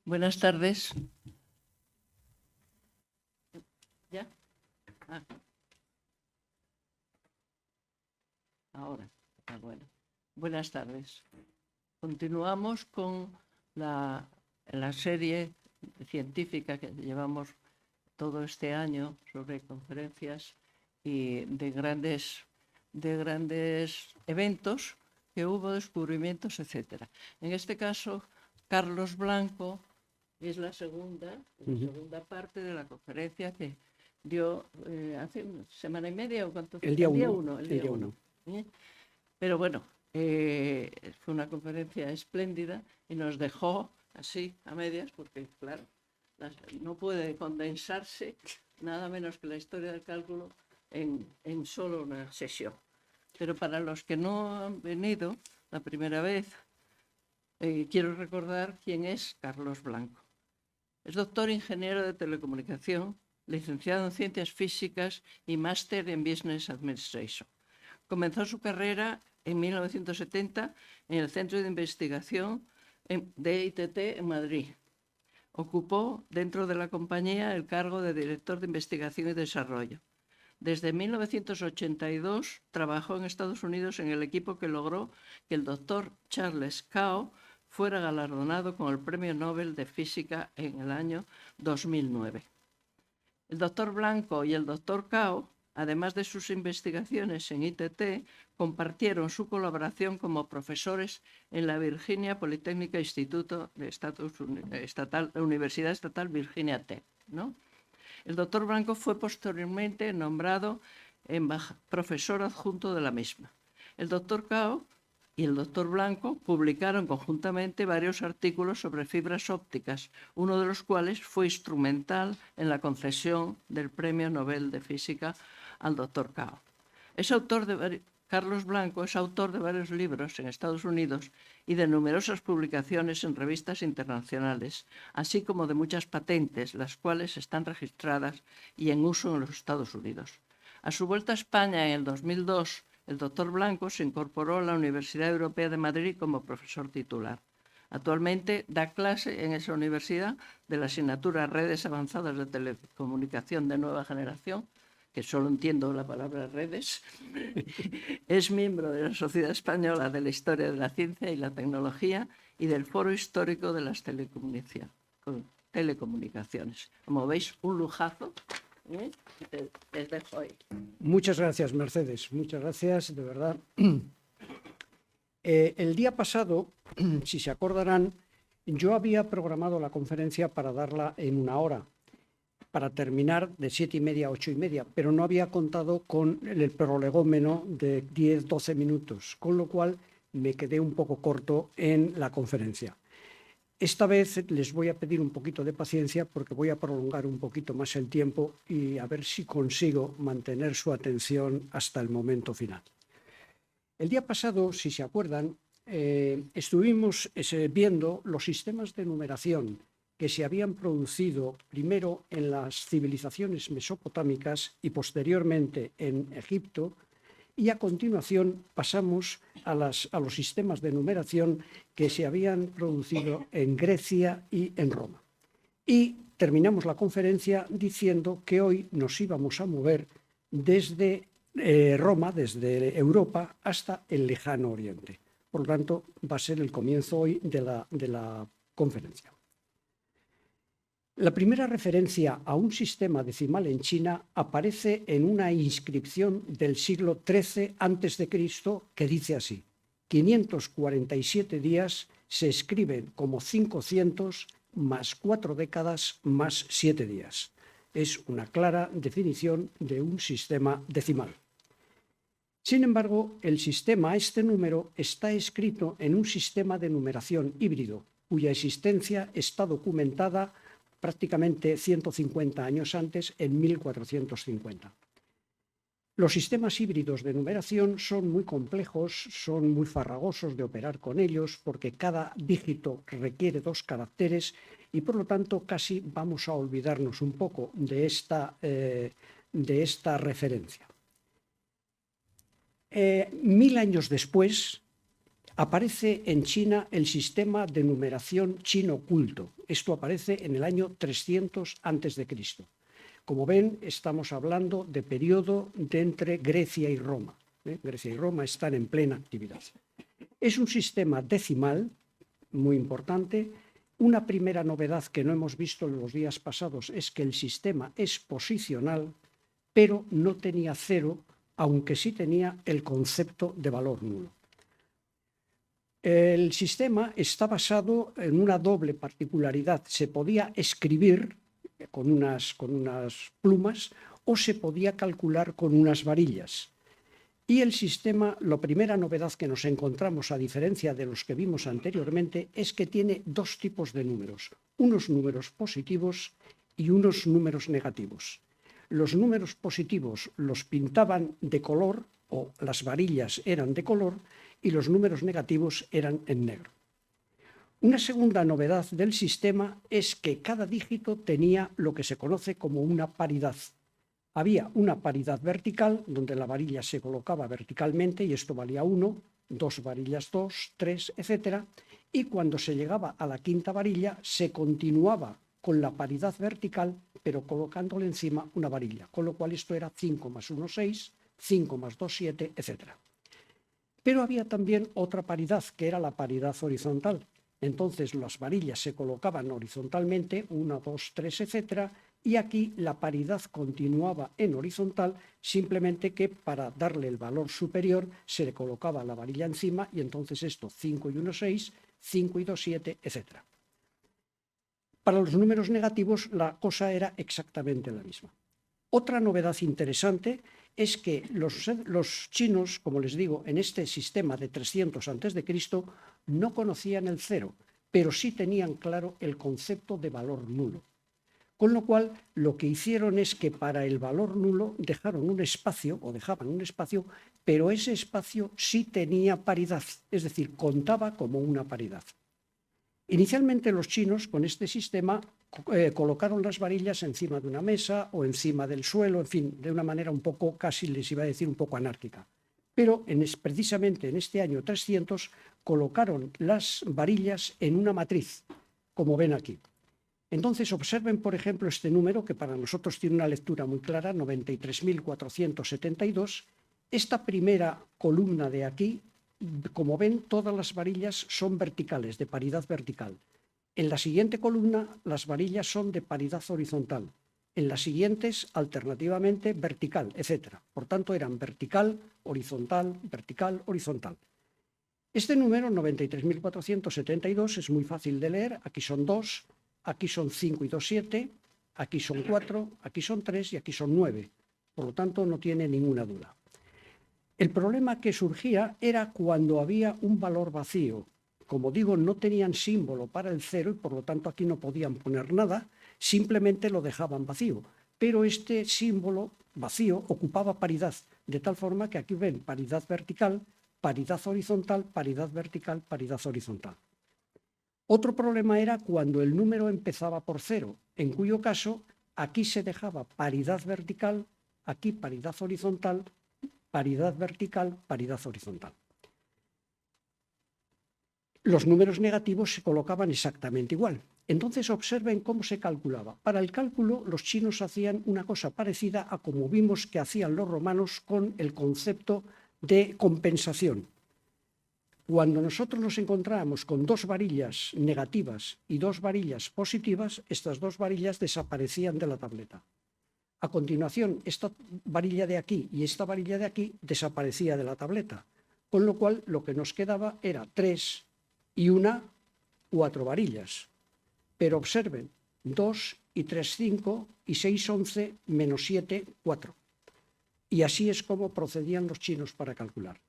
Buenas tardes. ¿Ya? Ah. Ahora. Bueno. Buenas tardes. Continuamos con la serie científica que llevamos todo este año sobre conferencias y de grandes eventos que hubo, descubrimientos, etc. En este caso, Carlos Blanco es la segunda parte de la conferencia que dio hace una semana y media o cuánto. El día 1. El día 1. Pero bueno, fue una conferencia espléndida y nos dejó así a medias porque, claro, no puede condensarse nada menos que la historia del cálculo en solo una sesión. Pero para los que no han venido la primera vez, quiero recordar quién es Carlos Blanco. Es doctor ingeniero de telecomunicación, licenciado en Ciencias Físicas y máster en Business Administration. Comenzó su carrera en 1970 en el Centro de Investigación de ITT en Madrid. Ocupó dentro de la compañía el cargo de director de Investigación y Desarrollo. Desde 1982 trabajó en Estados Unidos en el equipo que logró que el doctor Charles Kao fuera galardonado con el Premio Nobel de Física en el año 2009. El doctor Blanco y el doctor Kao, además de sus investigaciones en ITT, compartieron su colaboración como profesores en la Virginia Politécnica Instituto de Universidad Estatal Virginia Tech, ¿no? El doctor Blanco fue posteriormente nombrado profesor adjunto de la misma. El doctor Kao y el doctor Blanco publicaron conjuntamente varios artículos sobre fibras ópticas, uno de los cuales fue instrumental en la concesión del Premio Nobel de Física al doctor Kao. Carlos Blanco es autor de varios libros en Estados Unidos y de numerosas publicaciones en revistas internacionales, así como de muchas patentes, las cuales están registradas y en uso en los Estados Unidos. A su vuelta a España en el 2002, el doctor Blanco se incorporó a la Universidad Europea de Madrid como profesor titular. Actualmente da clase en esa universidad de la asignatura Redes Avanzadas de Telecomunicación de Nueva Generación, que solo entiendo la palabra redes. Es miembro de la Sociedad Española de la Historia de la Ciencia y la Tecnología y del Foro Histórico de las Telecomunicaciones. Como veis, un lujazo. Les dejo ahí. Muchas gracias, Mercedes. Muchas gracias, de verdad. El día pasado, si se acordarán, yo había programado la conferencia para darla en 1 hora, para terminar de 7:30 a 8:30, pero no había contado con el prolegómeno de 10-12 minutos, con lo cual me quedé un poco corto en la conferencia. Esta vez les voy a pedir un poquito de paciencia porque voy a prolongar un poquito más el tiempo y a ver si consigo mantener su atención hasta el momento final. El día pasado, si se acuerdan, estuvimos viendo los sistemas de numeración que se habían producido primero en las civilizaciones mesopotámicas y posteriormente en Egipto, y a continuación pasamos a los sistemas de numeración que se habían producido en Grecia y en Roma. Y terminamos la conferencia diciendo que hoy nos íbamos a mover desde Roma, desde Europa, hasta el lejano Oriente. Por lo tanto, va a ser el comienzo hoy de la conferencia. La primera referencia a un sistema decimal en China aparece en una inscripción del siglo XIII a.C. que dice así: 547 días se escriben como 500 más 4 décadas más 7 días. Es una clara definición de un sistema decimal. Sin embargo, el sistema a este número está escrito en un sistema de numeración híbrido, cuya existencia está documentada prácticamente 150 años antes, en 1450. Los sistemas híbridos de numeración son muy complejos, son muy farragosos de operar con ellos, porque cada dígito requiere 2 caracteres y, por lo tanto, casi vamos a olvidarnos un poco de esta referencia. 1000 años después, aparece en China el sistema de numeración chino culto. Esto aparece en el año 300 a.C. Como ven, estamos hablando de periodo de entre Grecia y Roma. Grecia y Roma están en plena actividad. Es un sistema decimal muy importante. Una primera novedad que no hemos visto en los días pasados es que el sistema es posicional, pero no tenía cero, aunque sí tenía el concepto de valor nulo. El sistema está basado en una doble particularidad. Se podía escribir con unas plumas o se podía calcular con unas varillas. Y el sistema, la primera novedad que nos encontramos, a diferencia de los que vimos anteriormente, es que tiene dos tipos de números, unos números positivos y unos números negativos. Los números positivos los pintaban de color, o las varillas eran de color, y los números negativos eran en negro. Una segunda novedad del sistema es que cada dígito tenía lo que se conoce como una paridad. Había una paridad vertical, donde la varilla se colocaba verticalmente, y esto valía 1, 2 varillas 2, 3, etc. Y cuando se llegaba a la quinta varilla, se continuaba con la paridad vertical, pero colocándole encima una varilla, con lo cual esto era 5 más 1, 6, 5 más 2, 7, etc. Pero había también otra paridad, que era la paridad horizontal. Entonces las varillas se colocaban horizontalmente, 1, 2, 3, etc., y aquí la paridad continuaba en horizontal, simplemente que para darle el valor superior se le colocaba la varilla encima, y entonces esto 5 y 1, 6, 5 y 2, 7, etc. Para los números negativos la cosa era exactamente la misma. Otra novedad interesante es que los chinos, como les digo, en este sistema de 300 a.C., no conocían el cero, pero sí tenían claro el concepto de valor nulo. Con lo cual, lo que hicieron es que para el valor nulo dejaban un espacio, pero ese espacio sí tenía paridad, es decir, contaba como una paridad. Inicialmente los chinos con este sistema colocaron las varillas encima de una mesa o encima del suelo, en fin, de una manera un poco, casi les iba a decir, un poco anárquica. Pero precisamente en este año 300 colocaron las varillas en una matriz, como ven aquí. Entonces observen, por ejemplo, este número que para nosotros tiene una lectura muy clara, 93.472. Esta primera columna de aquí, como ven, todas las varillas son verticales, de paridad vertical. En la siguiente columna, las varillas son de paridad horizontal. En las siguientes, alternativamente, vertical, etc. Por tanto, eran vertical, horizontal, vertical, horizontal. Este número, 93.472, es muy fácil de leer. Aquí son 2, aquí son 5 y 2, 7, aquí son 4, aquí son 3 y aquí son 9. Por lo tanto, no tiene ninguna duda. El problema que surgía era cuando había un valor vacío. Como digo, no tenían símbolo para el cero y por lo tanto aquí no podían poner nada, simplemente lo dejaban vacío. Pero este símbolo vacío ocupaba paridad, de tal forma que aquí ven paridad vertical, paridad horizontal, paridad vertical, paridad horizontal. Otro problema era cuando el número empezaba por 0, en cuyo caso aquí se dejaba paridad vertical, aquí paridad horizontal, paridad vertical, paridad horizontal. Los números negativos se colocaban exactamente igual. Entonces observen cómo se calculaba. Para el cálculo los chinos hacían una cosa parecida a como vimos que hacían los romanos con el concepto de compensación. Cuando nosotros nos encontrábamos con dos varillas negativas y dos varillas positivas, estas dos varillas desaparecían de la tableta. A continuación, esta varilla de aquí y esta varilla de aquí desaparecía de la tableta, con lo cual lo que nos quedaba era 3 y 4 varillas. Pero observen, 2 y 3, 5 y 6, 11, menos 7, 4. Y así es como procedían los chinos para calcular.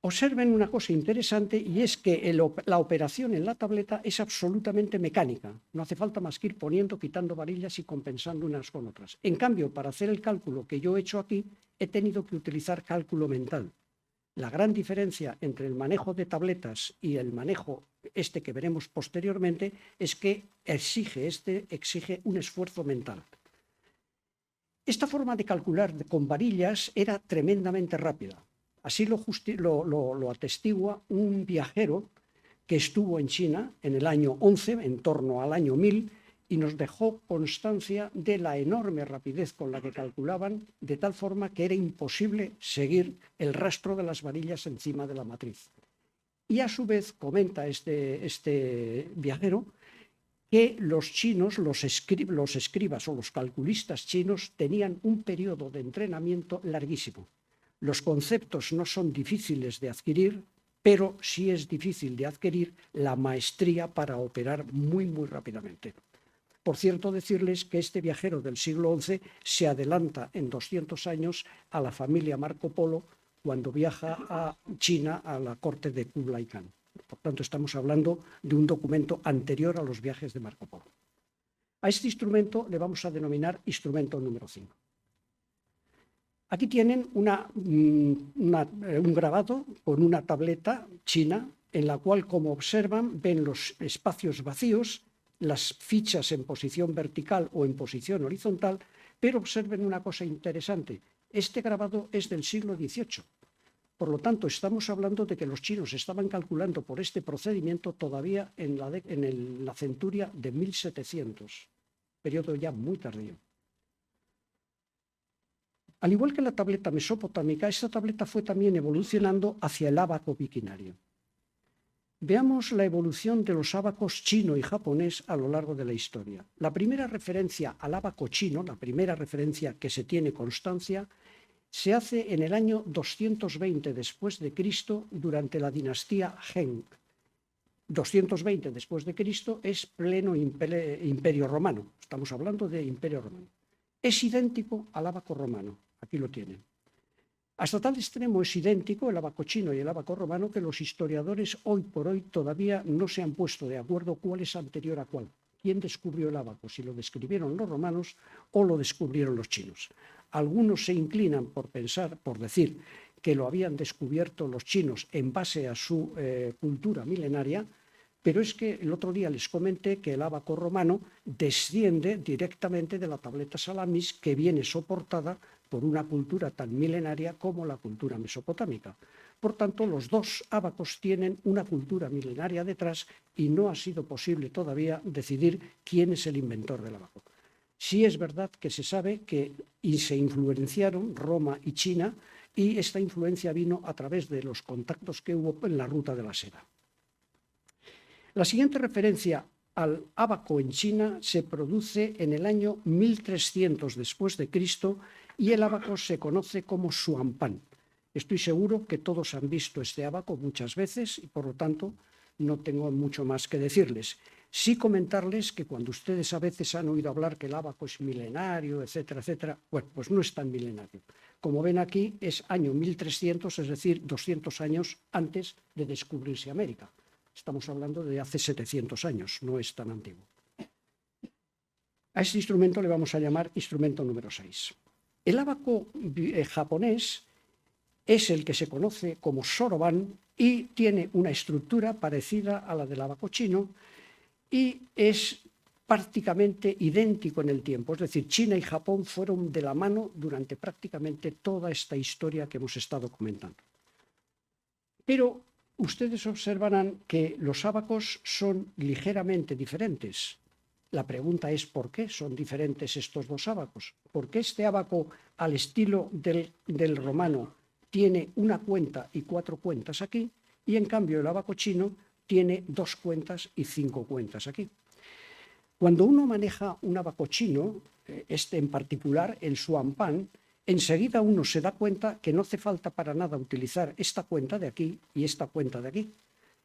Observen una cosa interesante y es que la operación en la tableta es absolutamente mecánica. No hace falta más que ir poniendo, quitando varillas y compensando unas con otras. En cambio, para hacer el cálculo que yo he hecho aquí, he tenido que utilizar cálculo mental. La gran diferencia entre el manejo de tabletas y el manejo que veremos posteriormente es que exige un esfuerzo mental. Esta forma de calcular con varillas era tremendamente rápida. Así lo atestigua un viajero que estuvo en China en el año 11, en torno al año 1000, y nos dejó constancia de la enorme rapidez con la que calculaban, de tal forma que era imposible seguir el rastro de las varillas encima de la matriz. Y a su vez comenta este viajero que los chinos, los escribas o los calculistas chinos tenían un periodo de entrenamiento larguísimo. Los conceptos no son difíciles de adquirir, pero sí es difícil de adquirir la maestría para operar muy, muy rápidamente. Por cierto, decirles que este viajero del siglo XI se adelanta en 200 años a la familia Marco Polo cuando viaja a China a la corte de Kublai Khan. Por tanto, estamos hablando de un documento anterior a los viajes de Marco Polo. A este instrumento le vamos a denominar instrumento número 5. Aquí tienen un grabado con una tableta china en la cual, como observan, ven los espacios vacíos, las fichas en posición vertical o en posición horizontal, pero observen una cosa interesante. Este grabado es del siglo XVIII. Por lo tanto, estamos hablando de que los chinos estaban calculando por este procedimiento todavía en la centuria de 1700, periodo ya muy tardío. Al igual que la tableta mesopotámica, esta tableta fue también evolucionando hacia el ábaco biquinario. Veamos la evolución de los ábacos chino y japonés a lo largo de la historia. La primera referencia al ábaco chino, la primera referencia que se tiene constancia, se hace en el año 220 después de Cristo durante la dinastía Zheng. 220 después de Cristo es pleno imperio romano. Estamos hablando de imperio romano. Es idéntico al ábaco romano. Aquí lo tienen. Hasta tal extremo es idéntico el ábaco chino y el ábaco romano que los historiadores hoy por hoy todavía no se han puesto de acuerdo cuál es anterior a cuál. ¿Quién descubrió el ábaco? Si lo descubrieron los romanos o lo descubrieron los chinos. Algunos se inclinan por decir que lo habían descubierto los chinos en base a su cultura milenaria, pero es que el otro día les comenté que el ábaco romano desciende directamente de la tableta Salamis, que viene soportada por una cultura tan milenaria como la cultura mesopotámica. Por tanto, los dos ábacos tienen una cultura milenaria detrás y no ha sido posible todavía decidir quién es el inventor del ábaco. Sí es verdad que se sabe que se influenciaron Roma y China, y esta influencia vino a través de los contactos que hubo en la ruta de la seda. La siguiente referencia al ábaco en China se produce en el año 1300 después de Cristo y el ábaco se conoce como xuanpan. Estoy seguro que todos han visto este ábaco muchas veces y por lo tanto no tengo mucho más que decirles. Sí comentarles que cuando ustedes a veces han oído hablar que el ábaco es milenario, etcétera, etcétera, bueno, pues no es tan milenario. Como ven aquí, es año 1300, es decir, 200 años antes de descubrirse América. Estamos hablando de hace 700 años, no es tan antiguo. A este instrumento le vamos a llamar instrumento número 6. El ábaco japonés es el que se conoce como soroban y tiene una estructura parecida a la del ábaco chino y es prácticamente idéntico en el tiempo. Es decir, China y Japón fueron de la mano durante prácticamente toda esta historia que hemos estado comentando. Pero ustedes observarán que los ábacos son ligeramente diferentes. La pregunta es ¿por qué son diferentes estos dos ábacos? ¿Por qué este ábaco, al estilo del romano, tiene una cuenta y 4 cuentas aquí, y en cambio el ábaco chino tiene 2 cuentas y 5 cuentas aquí? Cuando uno maneja un ábaco chino, este en particular, el xuanpan, enseguida uno se da cuenta que no hace falta para nada utilizar esta cuenta de aquí y esta cuenta de aquí.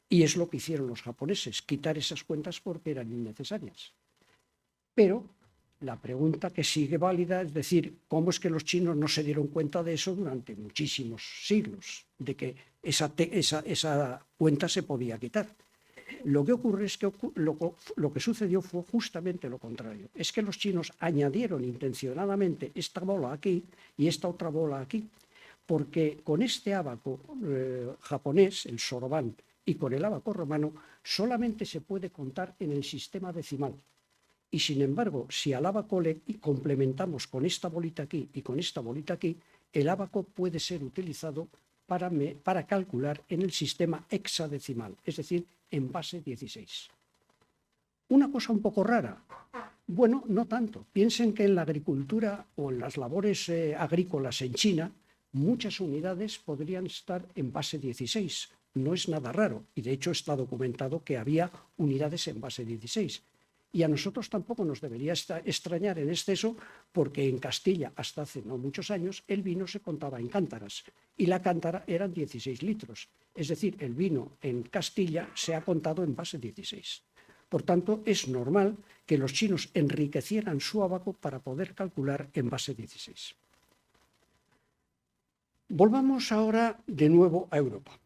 Y es lo que hicieron los japoneses, quitar esas cuentas porque eran innecesarias. Pero la pregunta que sigue válida es decir, ¿cómo es que los chinos no se dieron cuenta de eso durante muchísimos siglos? De que esa cuenta se podía quitar. Lo que ocurre es que lo que sucedió fue justamente lo contrario. Es que los chinos añadieron intencionadamente esta bola aquí y esta otra bola aquí, porque con este ábaco japonés, el soroban, y con el ábaco romano, solamente se puede contar en el sistema decimal. Y sin embargo, si al ábaco le complementamos con esta bolita aquí y con esta bolita aquí, el ábaco puede ser utilizado para calcular en el sistema hexadecimal, es decir, en base 16. Una cosa un poco rara. Bueno, no tanto. Piensen que en la agricultura o en las labores agrícolas en China, muchas unidades podrían estar en base 16. No es nada raro y de hecho está documentado que había unidades en base 16. Y a nosotros tampoco nos debería extrañar en exceso porque en Castilla, hasta hace no muchos años, el vino se contaba en cántaras y la cántara eran 16 litros. Es decir, el vino en Castilla se ha contado en base 16. Por tanto, es normal que los chinos enriquecieran su ábaco para poder calcular en base 16. Volvamos ahora de nuevo a Europa.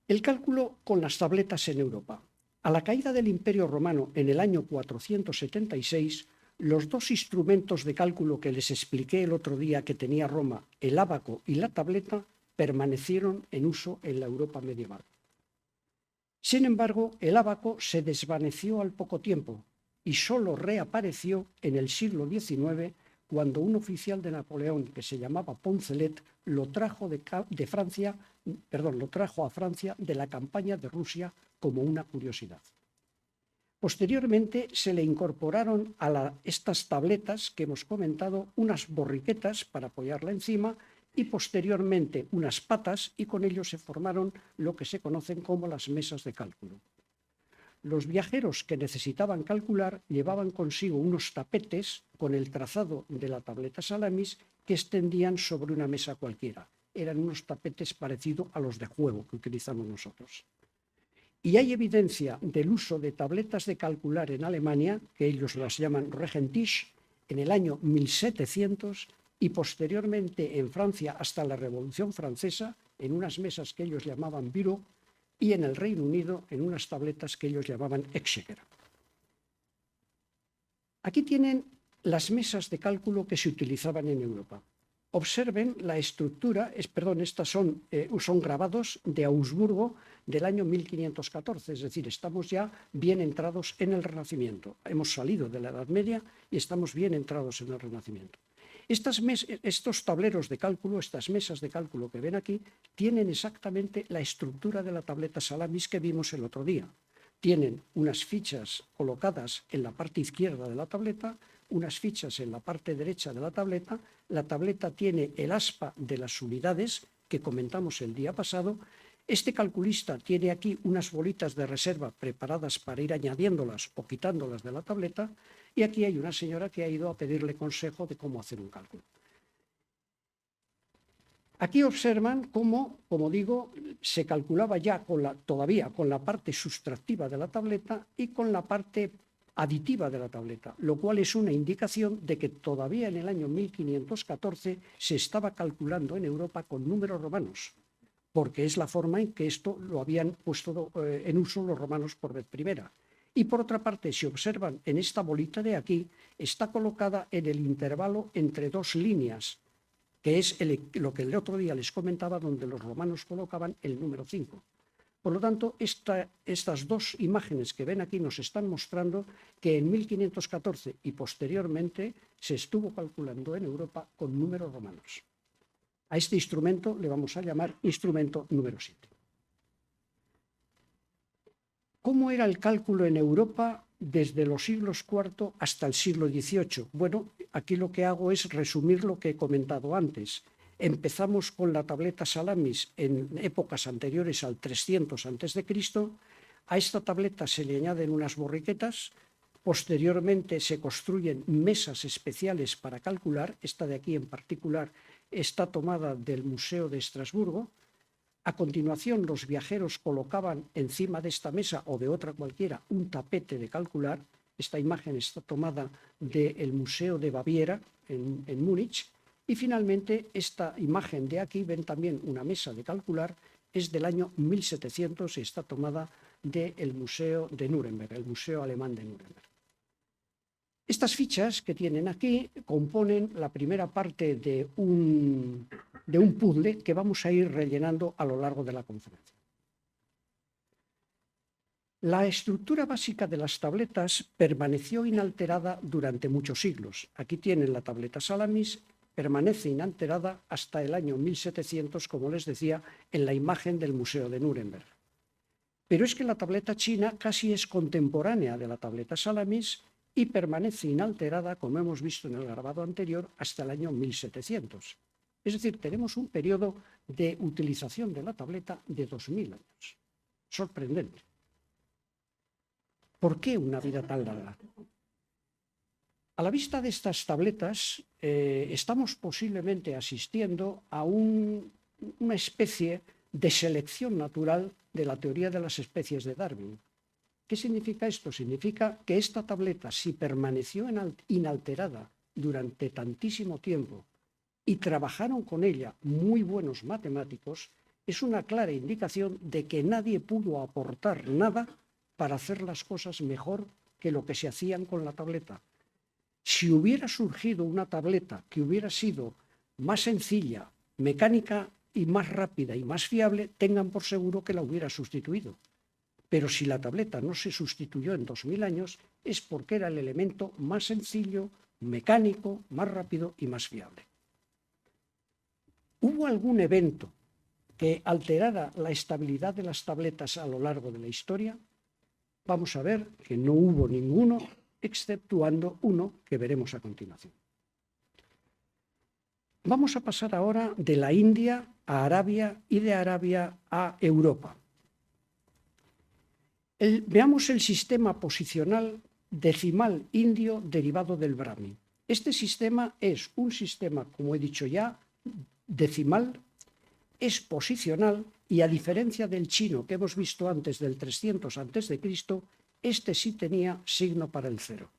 El cálculo con las tabletas en Europa. A la caída del Imperio Romano en el año 476, los dos instrumentos de cálculo que les expliqué el otro día que tenía Roma, el ábaco y la tableta, permanecieron en uso en la Europa medieval. Sin embargo, el ábaco se desvaneció al poco tiempo y solo reapareció en el siglo XIX cuando un oficial de Napoleón que se llamaba Poncelet lo trajo a Francia de la campaña de Rusia como una curiosidad. Posteriormente se le incorporaron a estas tabletas que hemos comentado unas borriquetas para apoyarla encima y posteriormente unas patas y con ello se formaron lo que se conocen como las mesas de cálculo. Los viajeros que necesitaban calcular llevaban consigo unos tapetes con el trazado de la tableta Salamis que extendían sobre una mesa cualquiera. Eran unos tapetes parecidos a los de juego que utilizamos nosotros. Y hay evidencia del uso de tabletas de calcular en Alemania, que ellos las llaman Regentisch, en el año 1700 y posteriormente en Francia hasta la Revolución Francesa, en unas mesas que ellos llamaban bureau, y en el Reino Unido en unas tabletas que ellos llamaban exchequer. Aquí tienen las mesas de cálculo que se utilizaban en Europa. Observen la estructura, estas son grabados de Augsburgo del año 1514, es decir, estamos ya bien entrados en el Renacimiento. Hemos salido de la Edad Media y estamos bien entrados en el Renacimiento. Estos tableros de cálculo, estas mesas de cálculo que ven aquí, tienen exactamente la estructura de la tableta Salamis que vimos el otro día. Tienen unas fichas colocadas en la parte izquierda de la tableta, unas fichas en la parte derecha de la tableta tiene el aspa de las unidades que comentamos el día pasado. Este calculista tiene aquí unas bolitas de reserva preparadas para ir añadiéndolas o quitándolas de la tableta y aquí hay una señora que ha ido a pedirle consejo de cómo hacer un cálculo. Aquí observan cómo, como digo, se calculaba ya todavía con la parte sustractiva de la tableta y con la parte aditiva de la tableta, lo cual es una indicación de que todavía en el año 1514 se estaba calculando en Europa con números romanos, porque es la forma en que esto lo habían puesto en uso los romanos por vez primera. Y por otra parte, si observan en esta bolita de aquí, está colocada en el intervalo entre dos líneas, que es lo que el otro día les comentaba, donde los romanos colocaban el número 5. Por lo tanto, estas dos imágenes que ven aquí nos están mostrando que en 1514 y posteriormente se estuvo calculando en Europa con números romanos. A este instrumento le vamos a llamar instrumento número 7. ¿Cómo era el cálculo en Europa desde los siglos IV hasta el siglo XVIII? Bueno, aquí lo que hago es resumir lo que he comentado antes. Empezamos con la tableta Salamis en épocas anteriores al 300 a.C. A esta tableta se le añaden unas borriquetas. Posteriormente se construyen mesas especiales para calcular. Esta de aquí en particular está tomada del Museo de Estrasburgo. A continuación, los viajeros colocaban encima de esta mesa o de otra cualquiera un tapete de calcular. Esta imagen está tomada del Museo de Baviera en Múnich. Y finalmente, esta imagen de aquí, ven también una mesa de calcular, es del año 1700 y está tomada del Museo de Nuremberg, el Museo Alemán de Nuremberg. Estas fichas que tienen aquí componen la primera parte de un puzzle que vamos a ir rellenando a lo largo de la conferencia. La estructura básica de las tabletas permaneció inalterada durante muchos siglos. Aquí tienen la tableta Salamis, permanece inalterada hasta el año 1700, como les decía, en la imagen del Museo de Nuremberg. Pero es que la tableta china casi es contemporánea de la tableta Salamis y permanece inalterada, como hemos visto en el grabado anterior, hasta el año 1700. Es decir, tenemos un periodo de utilización de la tableta de 2000 años. Sorprendente. ¿Por qué una vida tan larga? A la vista de estas tabletas, estamos posiblemente asistiendo a una especie de selección natural de la teoría de las especies de Darwin. ¿Qué significa esto? Significa que esta tableta, si permaneció inalterada durante tantísimo tiempo y trabajaron con ella muy buenos matemáticos, es una clara indicación de que nadie pudo aportar nada para hacer las cosas mejor que lo que se hacían con la tableta. Si hubiera surgido una tableta que hubiera sido más sencilla, mecánica y más rápida y más fiable, tengan por seguro que la hubiera sustituido. Pero si la tableta no se sustituyó en 2000 años, es porque era el elemento más sencillo, mecánico, más rápido y más fiable. ¿Hubo algún evento que alterara la estabilidad de las tabletas a lo largo de la historia? Vamos a ver que no hubo ninguno, exceptuando uno que veremos a continuación. Vamos a pasar ahora de la India a Arabia y de Arabia a Europa. Veamos el sistema posicional decimal indio derivado del Brahmi. Este sistema es un sistema, como he dicho ya, decimal, es posicional y, a diferencia del chino que hemos visto antes del 300 a.C., este sí tenía signo para el cero.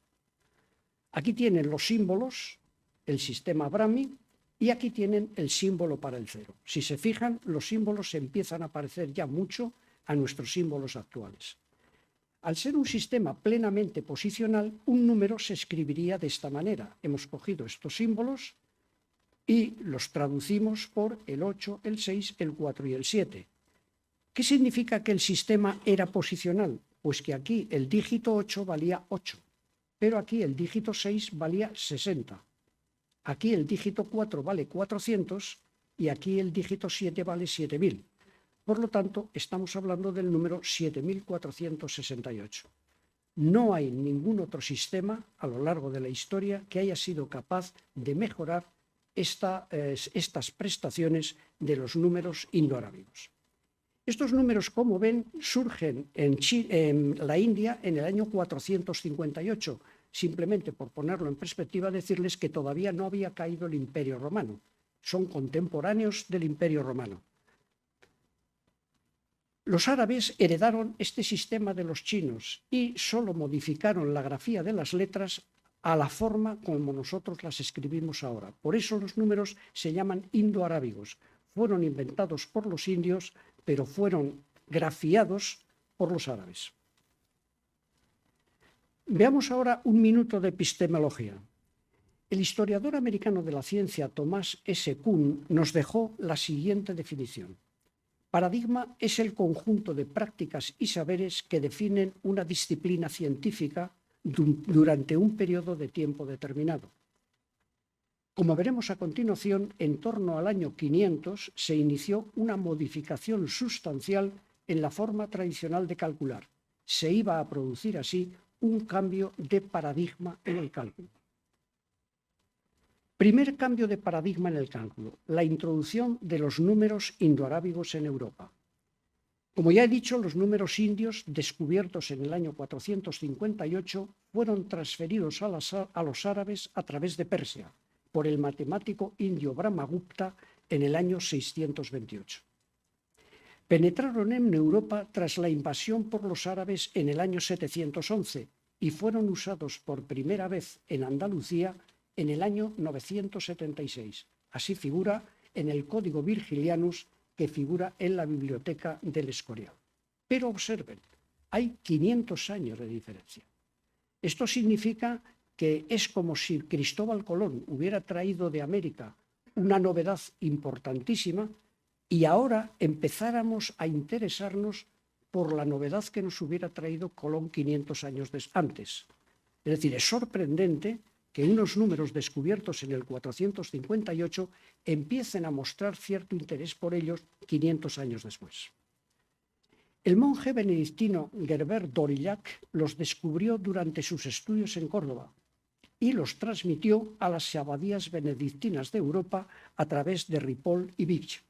Aquí tienen los símbolos, el sistema Brahmi, y aquí tienen el símbolo para el cero. Si se fijan, los símbolos empiezan a parecer ya mucho a nuestros símbolos actuales. Al ser un sistema plenamente posicional, un número se escribiría de esta manera. Hemos cogido estos símbolos y los traducimos por el 8, el 6, el 4 y el 7. ¿Qué significa que el sistema era posicional? Pues que aquí el dígito 8 valía 8, pero aquí el dígito 6 valía 60. Aquí el dígito 4 vale 400 y aquí el dígito 7 vale 7000. Por lo tanto, estamos hablando del número 7468. No hay ningún otro sistema a lo largo de la historia que haya sido capaz de mejorar estas prestaciones de los números indoarábigos. Estos números, como ven, surgen en la India en el año 458. Simplemente por ponerlo en perspectiva, decirles que todavía no había caído el Imperio Romano. Son contemporáneos del Imperio Romano. Los árabes heredaron este sistema de los chinos y solo modificaron la grafía de las letras a la forma como nosotros las escribimos ahora. Por eso los números se llaman indoarábigos. Fueron inventados por los indios, pero fueron grafiados por los árabes. Veamos ahora un minuto de epistemología. El historiador americano de la ciencia Thomas S. Kuhn nos dejó la siguiente definición. Paradigma es el conjunto de prácticas y saberes que definen una disciplina científica durante un periodo de tiempo determinado. Como veremos a continuación, en torno al año 500 se inició una modificación sustancial en la forma tradicional de calcular. Se iba a producir así un cambio de paradigma en el cálculo. Primer cambio de paradigma en el cálculo, la introducción de los números indoarábigos en Europa. Como ya he dicho, los números indios descubiertos en el año 458 fueron transferidos a los árabes a través de Persia por el matemático indio Brahmagupta en el año 628. Penetraron en Europa tras la invasión por los árabes en el año 711 y fueron usados por primera vez en Andalucía en el año 976. Así figura en el Código Virgilianus que figura en la biblioteca del Escorial. Pero observen, hay 500 años de diferencia. Esto significa que es como si Cristóbal Colón hubiera traído de América una novedad importantísima y ahora empezáramos a interesarnos por la novedad que nos hubiera traído Colón 500 años antes. Es decir, es sorprendente que unos números descubiertos en el 458 empiecen a mostrar cierto interés por ellos 500 años después. El monje benedictino Gerbert d'Aurillac los descubrió durante sus estudios en Córdoba y los transmitió a las abadías benedictinas de Europa a través de Ripoll y Vich.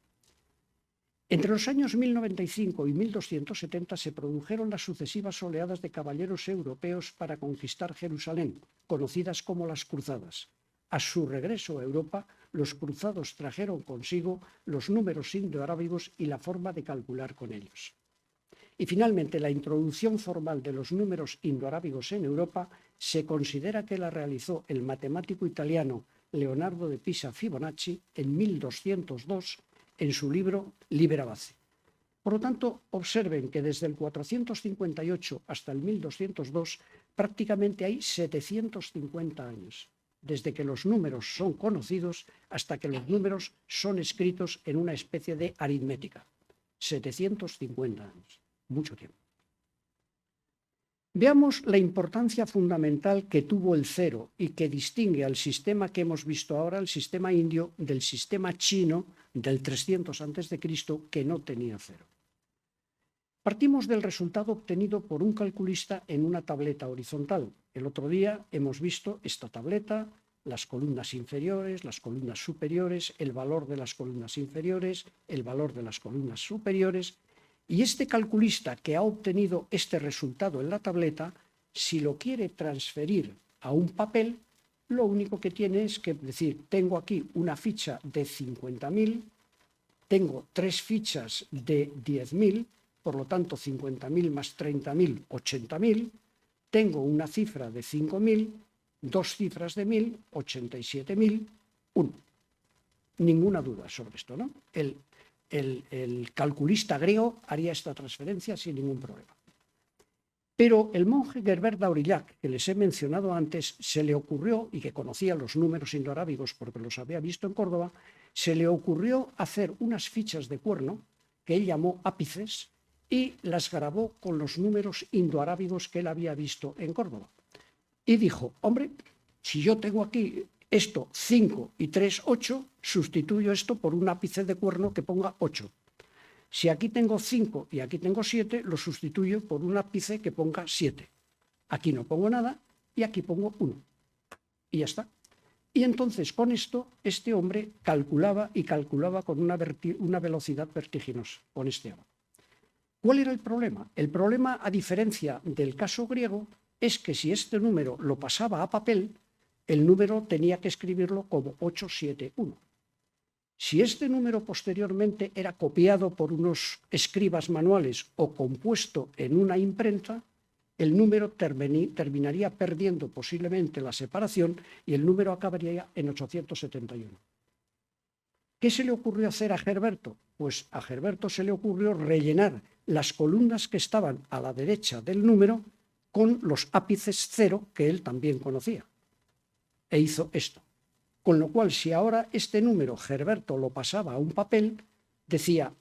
Entre los años 1095 y 1270 se produjeron las sucesivas oleadas de caballeros europeos para conquistar Jerusalén, conocidas como las Cruzadas. A su regreso a Europa, los cruzados trajeron consigo los números indoarábigos y la forma de calcular con ellos. Y finalmente, la introducción formal de los números indoarábigos en Europa se considera que la realizó el matemático italiano Leonardo de Pisa Fibonacci en 1202 en su libro Liber Abaci. Por lo tanto, observen que desde el 458 hasta el 1202 prácticamente hay 750 años, desde que los números son conocidos hasta que los números son escritos en una especie de aritmética. 750 años, mucho tiempo. Veamos la importancia fundamental que tuvo el cero y que distingue al sistema que hemos visto ahora, el sistema indio, del sistema chino del 300 a.C., que no tenía cero. Partimos del resultado obtenido por un calculista en una tableta horizontal. El otro día hemos visto esta tableta, las columnas inferiores, las columnas superiores, el valor de las columnas inferiores, el valor de las columnas superiores. Y este calculista que ha obtenido este resultado en la tableta, si lo quiere transferir a un papel, lo único que tiene es que decir, tengo aquí una ficha de 50.000, tengo 3 fichas de 10.000, por lo tanto 50.000 más 30.000, 80.000, tengo una cifra de 5.000, 2 cifras de 1.000, 87.000, 1. Ninguna duda sobre esto, ¿no? El calculista griego haría esta transferencia sin ningún problema. Pero el monje Gerbert d'Aurillac, que les he mencionado antes, se le ocurrió, y que conocía los números indoarábigos porque los había visto en Córdoba, se le ocurrió hacer unas fichas de cuerno que él llamó ápices y las grabó con los números indoarábigos que él había visto en Córdoba. Y dijo, hombre, si yo tengo aquí esto 5 y 3, 8, sustituyo esto por un ápice de cuerno que ponga 8. Si aquí tengo 5 y aquí tengo 7, lo sustituyo por un ápice que ponga 7. Aquí no pongo nada y aquí pongo 1. Y ya está. Y entonces con esto este hombre calculaba y calculaba con una velocidad vertiginosa, con este abaco. ¿Cuál era el problema? El problema, a diferencia del caso griego, es que si este número lo pasaba a papel, el número tenía que escribirlo como 871. Si este número posteriormente era copiado por unos escribas manuales o compuesto en una imprenta, el número terminaría perdiendo posiblemente la separación y el número acabaría en 871. ¿Qué se le ocurrió hacer a Gerberto? Pues a Gerberto se le ocurrió rellenar las columnas que estaban a la derecha del número con los ápices 0 que él también conocía. E hizo esto. Con lo cual, si ahora este número Gerberto lo pasaba a un papel, decía,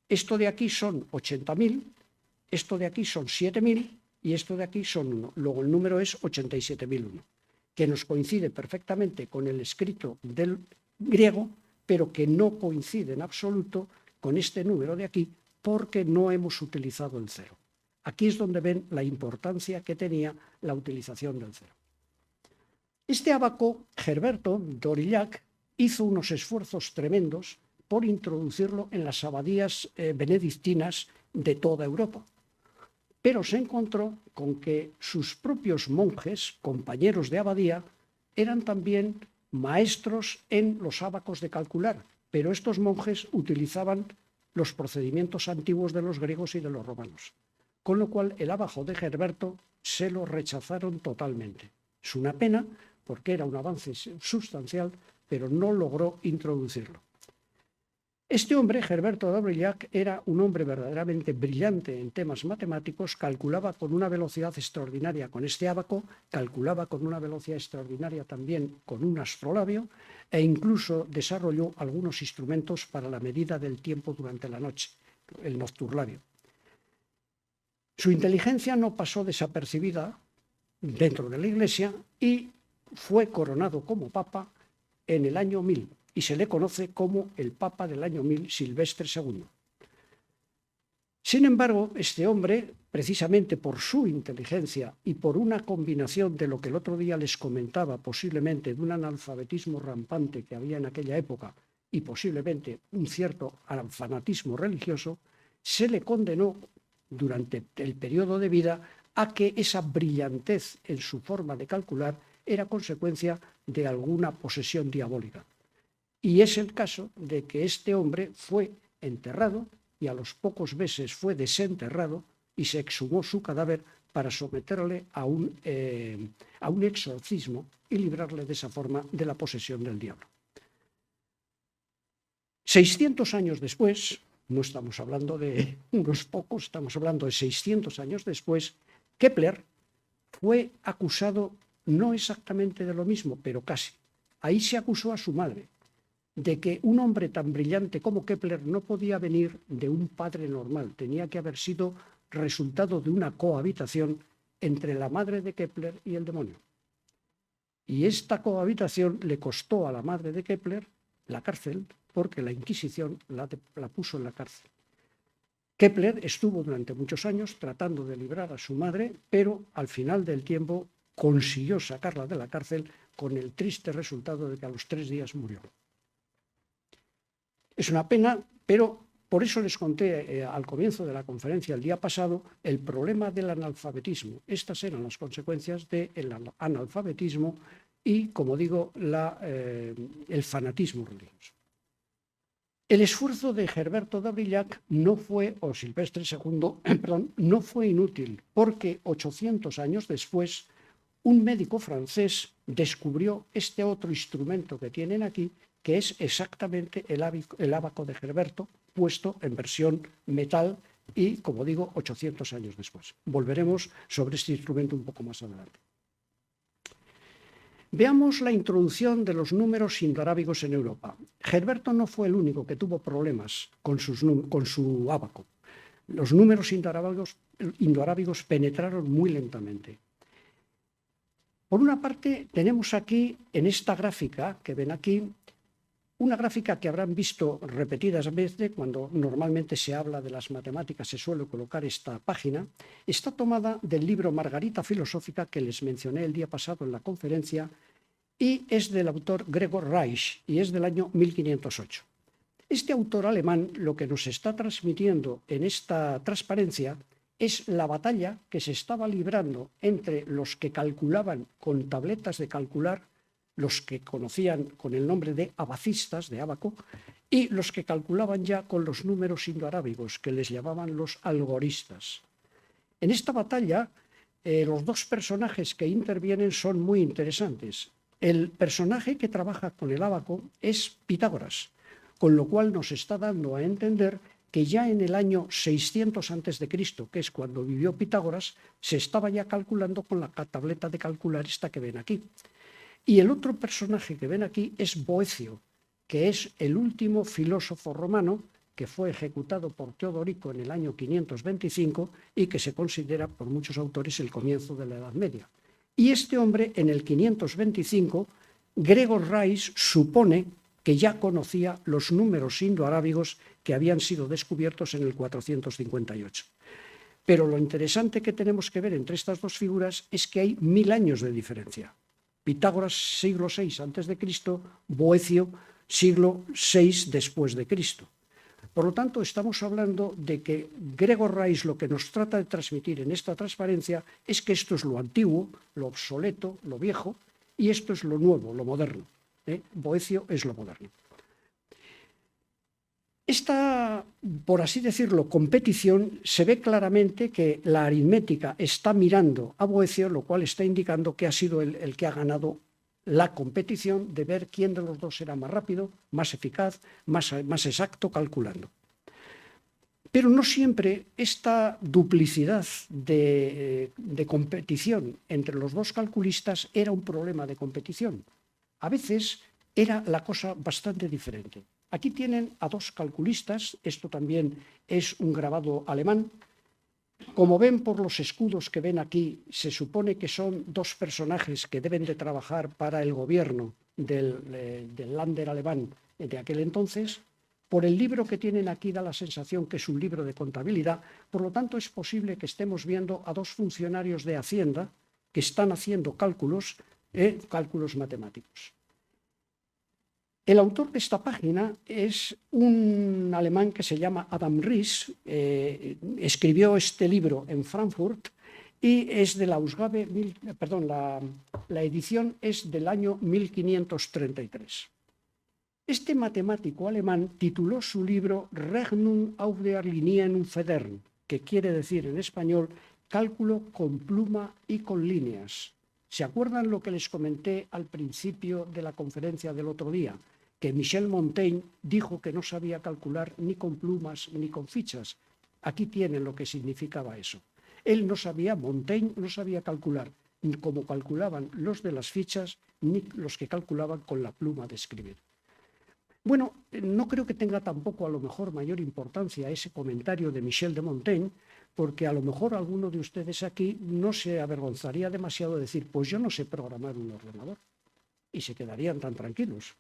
esto de aquí son 80.000, esto de aquí son 7.000 y esto de aquí son 1. Luego el número es 87.001, que nos coincide perfectamente con el escrito del griego, pero que no coincide en absoluto con este número de aquí porque no hemos utilizado el cero. Aquí es donde ven la importancia que tenía la utilización del cero. Este abaco, Gerberto d'Aurillac, hizo unos esfuerzos tremendos por introducirlo en las abadías benedictinas de toda Europa. Pero se encontró con que sus propios monjes, compañeros de abadía, eran también maestros en los abacos de calcular, pero estos monjes utilizaban los procedimientos antiguos de los griegos y de los romanos, con lo cual el abaco de Gerberto se lo rechazaron totalmente. Es una pena porque era un avance sustancial, pero no logró introducirlo. Este hombre, Gerberto d'Aurillac, era un hombre verdaderamente brillante en temas matemáticos, calculaba con una velocidad extraordinaria con este ábaco, calculaba con una velocidad extraordinaria también con un astrolabio e incluso desarrolló algunos instrumentos para la medida del tiempo durante la noche, el nocturlabio. Su inteligencia no pasó desapercibida dentro de la Iglesia y fue coronado como papa en el año 1000 y se le conoce como el Papa del año 1000, Silvestre II. Sin embargo, este hombre, precisamente por su inteligencia y por una combinación de lo que el otro día les comentaba, posiblemente de un analfabetismo rampante que había en aquella época y posiblemente un cierto fanatismo religioso, se le condenó durante el periodo de vida a que esa brillantez en su forma de calcular era consecuencia de alguna posesión diabólica. Y es el caso de que este hombre fue enterrado y a los pocos meses fue desenterrado y se exhumó su cadáver para someterle a un exorcismo y librarle de esa forma de la posesión del diablo. 600 años después, no estamos hablando de unos pocos, estamos hablando de 600 años después, Kepler fue acusado no exactamente de lo mismo, pero casi. Ahí se acusó a su madre de que un hombre tan brillante como Kepler no podía venir de un padre normal, tenía que haber sido resultado de una cohabitación entre la madre de Kepler y el demonio. Y esta cohabitación le costó a la madre de Kepler la cárcel, porque la Inquisición la puso en la cárcel. Kepler estuvo durante muchos años tratando de librar a su madre, pero al final del tiempo consiguió sacarla de la cárcel con el triste resultado de que a los 3 días murió. Es una pena, pero por eso les conté al comienzo de la conferencia el día pasado el problema del analfabetismo. Estas eran las consecuencias del analfabetismo y, como digo, el fanatismo religioso. El esfuerzo de Herberto de Aurillac no fue, o Silvestre II, perdón, no fue inútil, porque 800 años después un médico francés descubrió este otro instrumento que tienen aquí, que es exactamente el ábaco de Herberto, puesto en versión metal y, como digo, 800 años después. Volveremos sobre este instrumento un poco más adelante. Veamos la introducción de los números indoarábigos en Europa. Herberto no fue el único que tuvo problemas con su ábaco. Los números indoarábigos penetraron muy lentamente. Por una parte, tenemos aquí, en esta gráfica que ven aquí, una gráfica que habrán visto repetidas veces cuando normalmente se habla de las matemáticas, se suele colocar esta página. Está tomada del libro Margarita Filosófica que les mencioné el día pasado en la conferencia y es del autor Gregor Reich y es del año 1508. Este autor alemán lo que nos está transmitiendo en esta transparencia es la batalla que se estaba librando entre los que calculaban con tabletas de calcular, los que conocían con el nombre de abacistas, de ábaco, y los que calculaban ya con los números indoarábigos, que les llamaban los algoristas. En esta batalla, los dos personajes que intervienen son muy interesantes. El personaje que trabaja con el ábaco es Pitágoras, con lo cual nos está dando a entender que ya en el año 600 a.C., que es cuando vivió Pitágoras, se estaba ya calculando con la tableta de calcular esta que ven aquí. Y el otro personaje que ven aquí es Boecio, que es el último filósofo romano que fue ejecutado por Teodorico en el año 525 y que se considera por muchos autores el comienzo de la Edad Media. Y este hombre, en el 525, Gregor Reich supone que ya conocía los números indoarábigos que habían sido descubiertos en el 458. Pero lo interesante que tenemos que ver entre estas dos figuras es que hay 1000 años de diferencia. Pitágoras, siglo VI a.C., Boecio, siglo VI después de Cristo. Por lo tanto, estamos hablando de que Gregor Reich lo que nos trata de transmitir en esta transparencia es que esto es lo antiguo, lo obsoleto, lo viejo, y esto es lo nuevo, lo moderno. Boecio es lo moderno. Esta, por así decirlo, competición, se ve claramente que la aritmética está mirando a Boecio, lo cual está indicando que ha sido el que ha ganado la competición de ver quién de los dos era más rápido, más eficaz, más exacto calculando. Pero no siempre esta duplicidad de competición entre los dos calculistas era un problema de competición. A veces era la cosa bastante diferente. Aquí tienen a dos calculistas, esto también es un grabado alemán. Como ven por los escudos que ven aquí, se supone que son dos personajes que deben de trabajar para el gobierno del Länder alemán de aquel entonces. Por el libro que tienen aquí da la sensación que es un libro de contabilidad, por lo tanto es posible que estemos viendo a dos funcionarios de Hacienda que están haciendo cálculos matemáticos. El autor de esta página es un alemán que se llama Adam Ries, escribió este libro en Frankfurt y es de la Ausgabe, la edición es del año 1533. Este matemático alemán tituló su libro Rechnung auf der Linien und Federn, que quiere decir en español cálculo con pluma y con líneas. ¿Se acuerdan lo que les comenté al principio de la conferencia del otro día? Que Michel Montaigne dijo que no sabía calcular ni con plumas ni con fichas. Aquí tienen lo que significaba eso. Él no sabía, Montaigne no sabía calcular ni como calculaban los de las fichas ni los que calculaban con la pluma de escribir. Bueno, no creo que tenga tampoco a lo mejor mayor importancia ese comentario de Michel de Montaigne, porque a lo mejor alguno de ustedes aquí no se avergonzaría demasiado de decir, pues yo no sé programar un ordenador, y se quedarían tan tranquilos.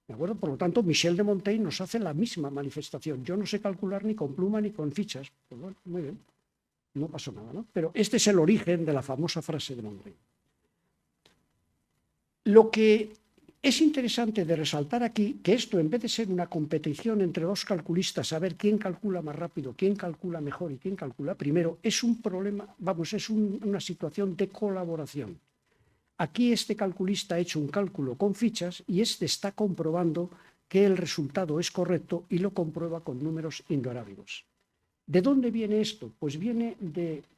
¿De acuerdo? Por lo tanto, Michel de Montaigne nos hace la misma manifestación. Yo no sé calcular ni con pluma ni con fichas. Pues bueno, muy bien, no pasó nada, ¿no? Pero este es el origen de la famosa frase de Montaigne. Lo que es interesante de resaltar aquí que esto, en vez de ser una competición entre dos calculistas, a ver quién calcula más rápido, quién calcula mejor y quién calcula primero, es un problema, es una situación de colaboración. Aquí este calculista ha hecho un cálculo con fichas y este está comprobando que el resultado es correcto y lo comprueba con números indoarábigos. ¿De dónde viene esto? Pues viene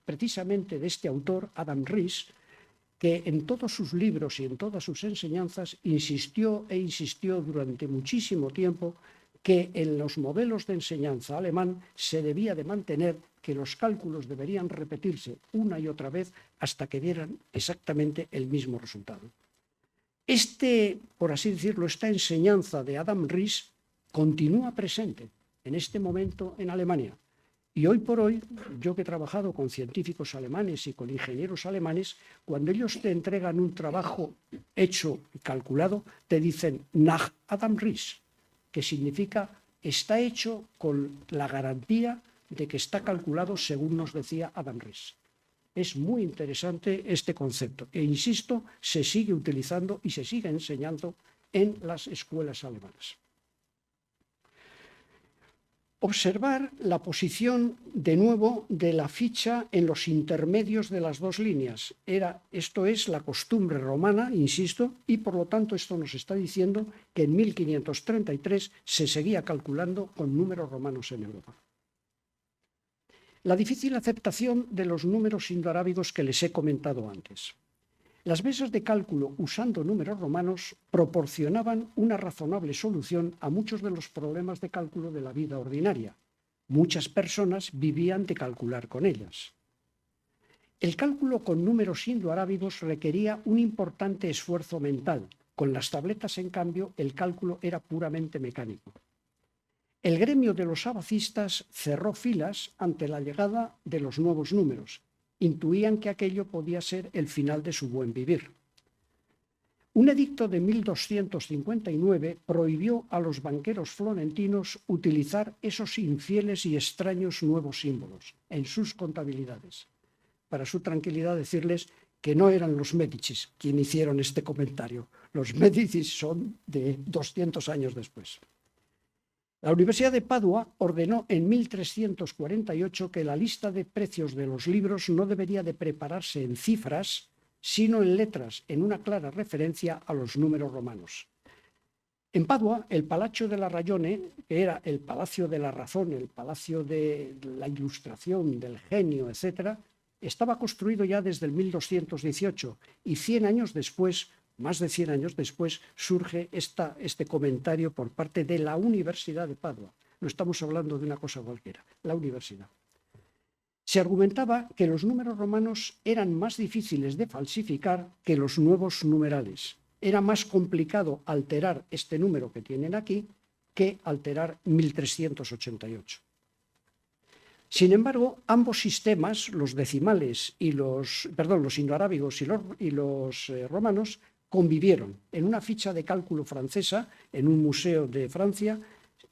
precisamente de este autor, Adam Ries, que en todos sus libros y en todas sus enseñanzas insistió durante muchísimo tiempo que en los modelos de enseñanza alemán se debía de mantener que los cálculos deberían repetirse una y otra vez hasta que dieran exactamente el mismo resultado. Por así decirlo, esta enseñanza de Adam Ries continúa presente en este momento en Alemania. Y hoy por hoy, yo que he trabajado con científicos alemanes y con ingenieros alemanes, cuando ellos te entregan un trabajo hecho y calculado, te dicen nach Adam Ries, que significa está hecho con la garantía de que está calculado según nos decía Adam Ries. Es muy interesante este concepto e, insisto, se sigue utilizando y se sigue enseñando en las escuelas alemanas. Observar la posición de nuevo de la ficha en los intermedios de las dos líneas. Esto es la costumbre romana, insisto, y por lo tanto esto nos está diciendo que en 1533 se seguía calculando con números romanos en Europa. La difícil aceptación de los números indoarábigos que les he comentado antes. Las mesas de cálculo usando números romanos proporcionaban una razonable solución a muchos de los problemas de cálculo de la vida ordinaria. Muchas personas vivían de calcular con ellas. El cálculo con números indoarábigos requería un importante esfuerzo mental. Con las tabletas, en cambio, el cálculo era puramente mecánico. El gremio de los abacistas cerró filas ante la llegada de los nuevos números. Intuían que aquello podía ser el final de su buen vivir. Un edicto de 1259 prohibió a los banqueros florentinos utilizar esos infieles y extraños nuevos símbolos en sus contabilidades. Para su tranquilidad, decirles que no eran los Médicis quienes hicieron este comentario. Los Médicis son de 200 años después. La Universidad de Padua ordenó en 1348 que la lista de precios de los libros no debería de prepararse en cifras, sino en letras, en una clara referencia a los números romanos. En Padua, el Palacio de la Ragione, que era el Palacio de la Razón, el Palacio de la Ilustración, del Genio, etc., estaba construido ya desde el 1218 y 100 años después, más de 100 años después, surge este comentario por parte de la Universidad de Padua. No estamos hablando de una cosa cualquiera, la universidad. Se argumentaba que los números romanos eran más difíciles de falsificar que los nuevos numerales. Era más complicado alterar este número que tienen aquí que alterar 1388. Sin embargo, ambos sistemas, los decimales y los indoarábigos y los romanos, convivieron. En una ficha de cálculo francesa, en un museo de Francia,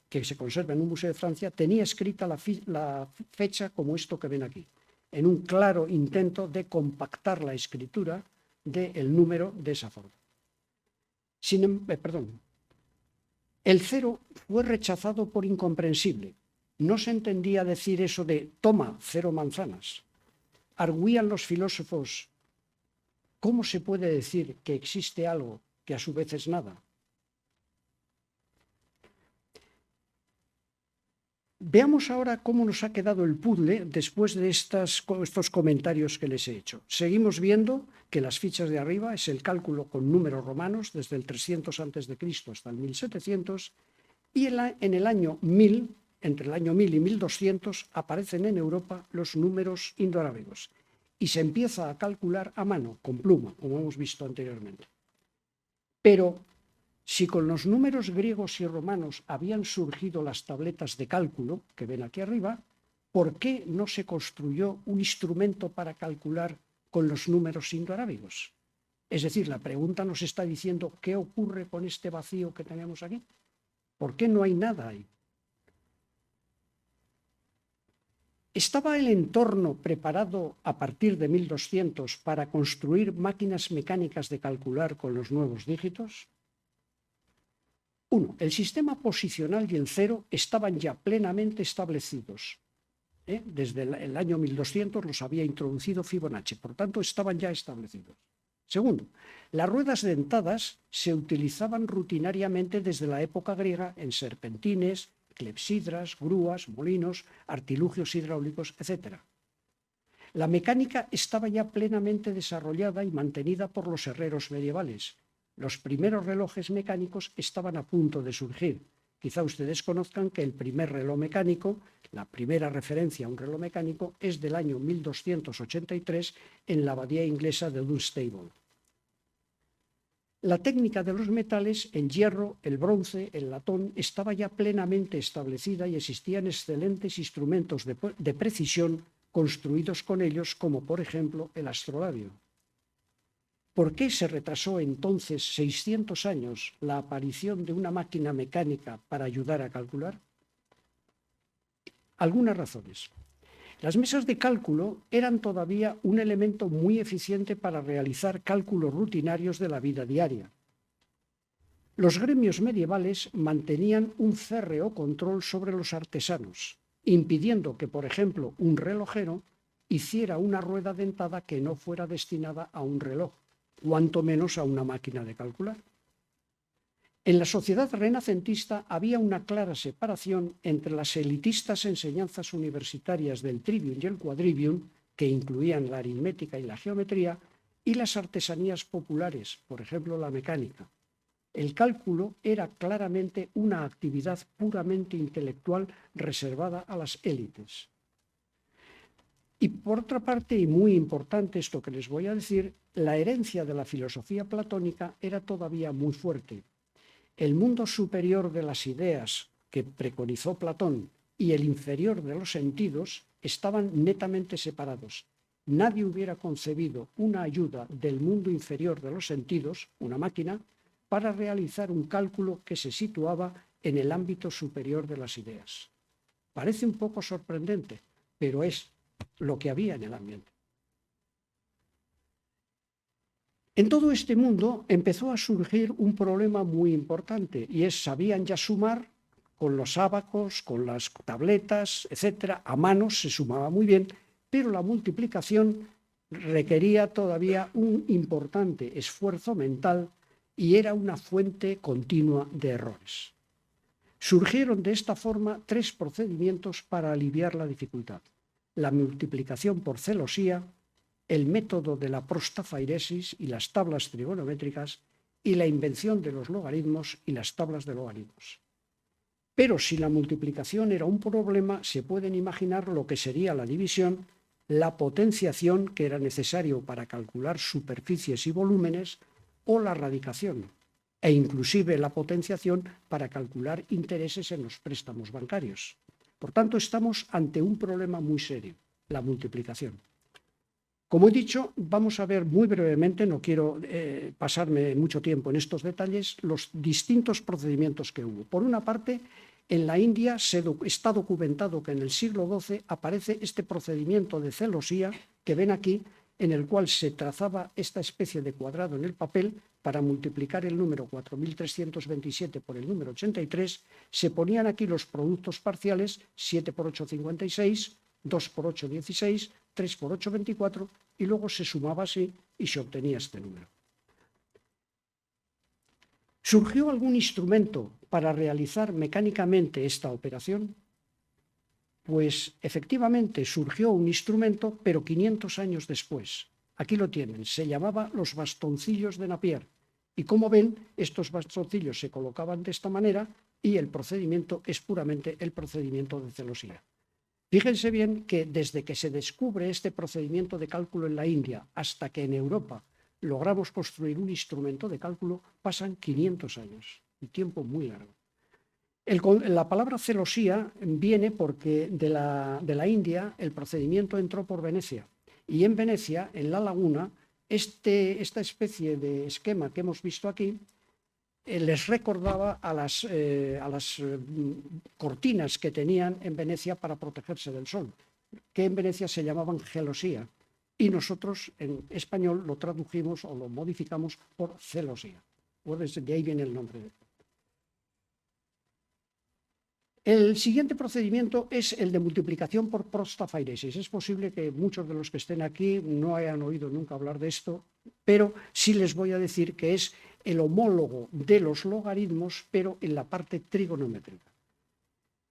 que se conserva en un museo de Francia, tenía escrita la fecha como esto que ven aquí, en un claro intento de compactar la escritura del número de esa forma. El 0 fue rechazado por incomprensible. No se entendía decir eso de toma 0 manzanas. Arguían los filósofos, ¿cómo se puede decir que existe algo que a su vez es nada? Veamos ahora cómo nos ha quedado el puzzle después de estos comentarios que les he hecho. Seguimos viendo que las fichas de arriba es el cálculo con números romanos desde el 300 a.C. hasta el 1700, y en el año 1000, entre el año 1000 y 1200, aparecen en Europa los números indoarábigos y se empieza a calcular a mano, con pluma, como hemos visto anteriormente. Pero si con los números griegos y romanos habían surgido las tabletas de cálculo, que ven aquí arriba, ¿por qué no se construyó un instrumento para calcular con los números indoarábigos? Es decir, la pregunta nos está diciendo ¿qué ocurre con este vacío que tenemos aquí? ¿Por qué no hay nada ahí? ¿Estaba el entorno preparado a partir de 1200 para construir máquinas mecánicas de calcular con los nuevos dígitos? 1. El sistema posicional y el 0 estaban ya plenamente establecidos. Desde el año 1200 los había introducido Fibonacci, por tanto estaban ya establecidos. Segundo, las ruedas dentadas se utilizaban rutinariamente desde la época griega en serpentines, clepsidras, grúas, molinos, artilugios hidráulicos, etc. La mecánica estaba ya plenamente desarrollada y mantenida por los herreros medievales. Los primeros relojes mecánicos estaban a punto de surgir. Quizá ustedes conozcan que el primer reloj mecánico, la primera referencia a un reloj mecánico, es del año 1283 en la abadía inglesa de Dunstable. La técnica de los metales, el hierro, el bronce, el latón, estaba ya plenamente establecida y existían excelentes instrumentos de precisión construidos con ellos, como por ejemplo el astrolabio. ¿Por qué se retrasó entonces 600 años la aparición de una máquina mecánica para ayudar a calcular? Algunas razones. Las mesas de cálculo eran todavía un elemento muy eficiente para realizar cálculos rutinarios de la vida diaria. Los gremios medievales mantenían un férreo control sobre los artesanos, impidiendo que, por ejemplo, un relojero hiciera una rueda dentada que no fuera destinada a un reloj, cuanto menos a una máquina de calcular. En la sociedad renacentista había una clara separación entre las elitistas enseñanzas universitarias del trivium y el quadrivium, que incluían la aritmética y la geometría, y las artesanías populares, por ejemplo la mecánica. El cálculo era claramente una actividad puramente intelectual reservada a las élites. Y por otra parte, y muy importante esto que les voy a decir, la herencia de la filosofía platónica era todavía muy fuerte. El mundo superior de las ideas que preconizó Platón y el inferior de los sentidos estaban netamente separados. Nadie hubiera concebido una ayuda del mundo inferior de los sentidos, una máquina, para realizar un cálculo que se situaba en el ámbito superior de las ideas. Parece un poco sorprendente, pero es lo que había en el ambiente. En todo este mundo empezó a surgir un problema muy importante y es, sabían ya sumar con los ábacos, con las tabletas, etcétera, a mano se sumaba muy bien, pero la multiplicación requería todavía un importante esfuerzo mental y era una fuente continua de errores. Surgieron de esta forma 3 procedimientos para aliviar la dificultad: la multiplicación por celosía, el método de la prostafairesis y las tablas trigonométricas, y la invención de los logaritmos y las tablas de logaritmos. Pero si la multiplicación era un problema, se pueden imaginar lo que sería la división, la potenciación, que era necesario para calcular superficies y volúmenes, o la radicación, e inclusive la potenciación para calcular intereses en los préstamos bancarios. Por tanto, estamos ante un problema muy serio, la multiplicación. Como he dicho, vamos a ver muy brevemente, no quiero pasarme mucho tiempo en estos detalles, los distintos procedimientos que hubo. Por una parte, en la India está documentado que en el siglo XII aparece este procedimiento de celosía que ven aquí, en el cual se trazaba esta especie de cuadrado en el papel para multiplicar el número 4327 por el número 83, se ponían aquí los productos parciales, 7 por 8, 56, 2 por 8, 16, 3 por 8, 24, y luego se sumaba así y se obtenía este número. ¿Surgió algún instrumento para realizar mecánicamente esta operación? Pues efectivamente surgió un instrumento, pero 500 años después. Aquí lo tienen, se llamaba los bastoncillos de Napier. Y como ven, estos bastoncillos se colocaban de esta manera y el procedimiento es puramente el procedimiento de celosía. Fíjense bien que desde que se descubre este procedimiento de cálculo en la India hasta que en Europa logramos construir un instrumento de cálculo, pasan 500 años, un tiempo muy largo. La palabra celosía viene porque de la India el procedimiento entró por Venecia y en Venecia, en la laguna, esta especie de esquema que hemos visto aquí les recordaba a las cortinas que tenían en Venecia para protegerse del sol, que en Venecia se llamaban gelosía y nosotros en español lo tradujimos o lo modificamos por celosía. Pues de ahí viene el nombre. El siguiente procedimiento es el de multiplicación por prostafairesis. Es posible que muchos de los que estén aquí no hayan oído nunca hablar de esto, pero sí les voy a decir que es el homólogo de los logaritmos, pero en la parte trigonométrica.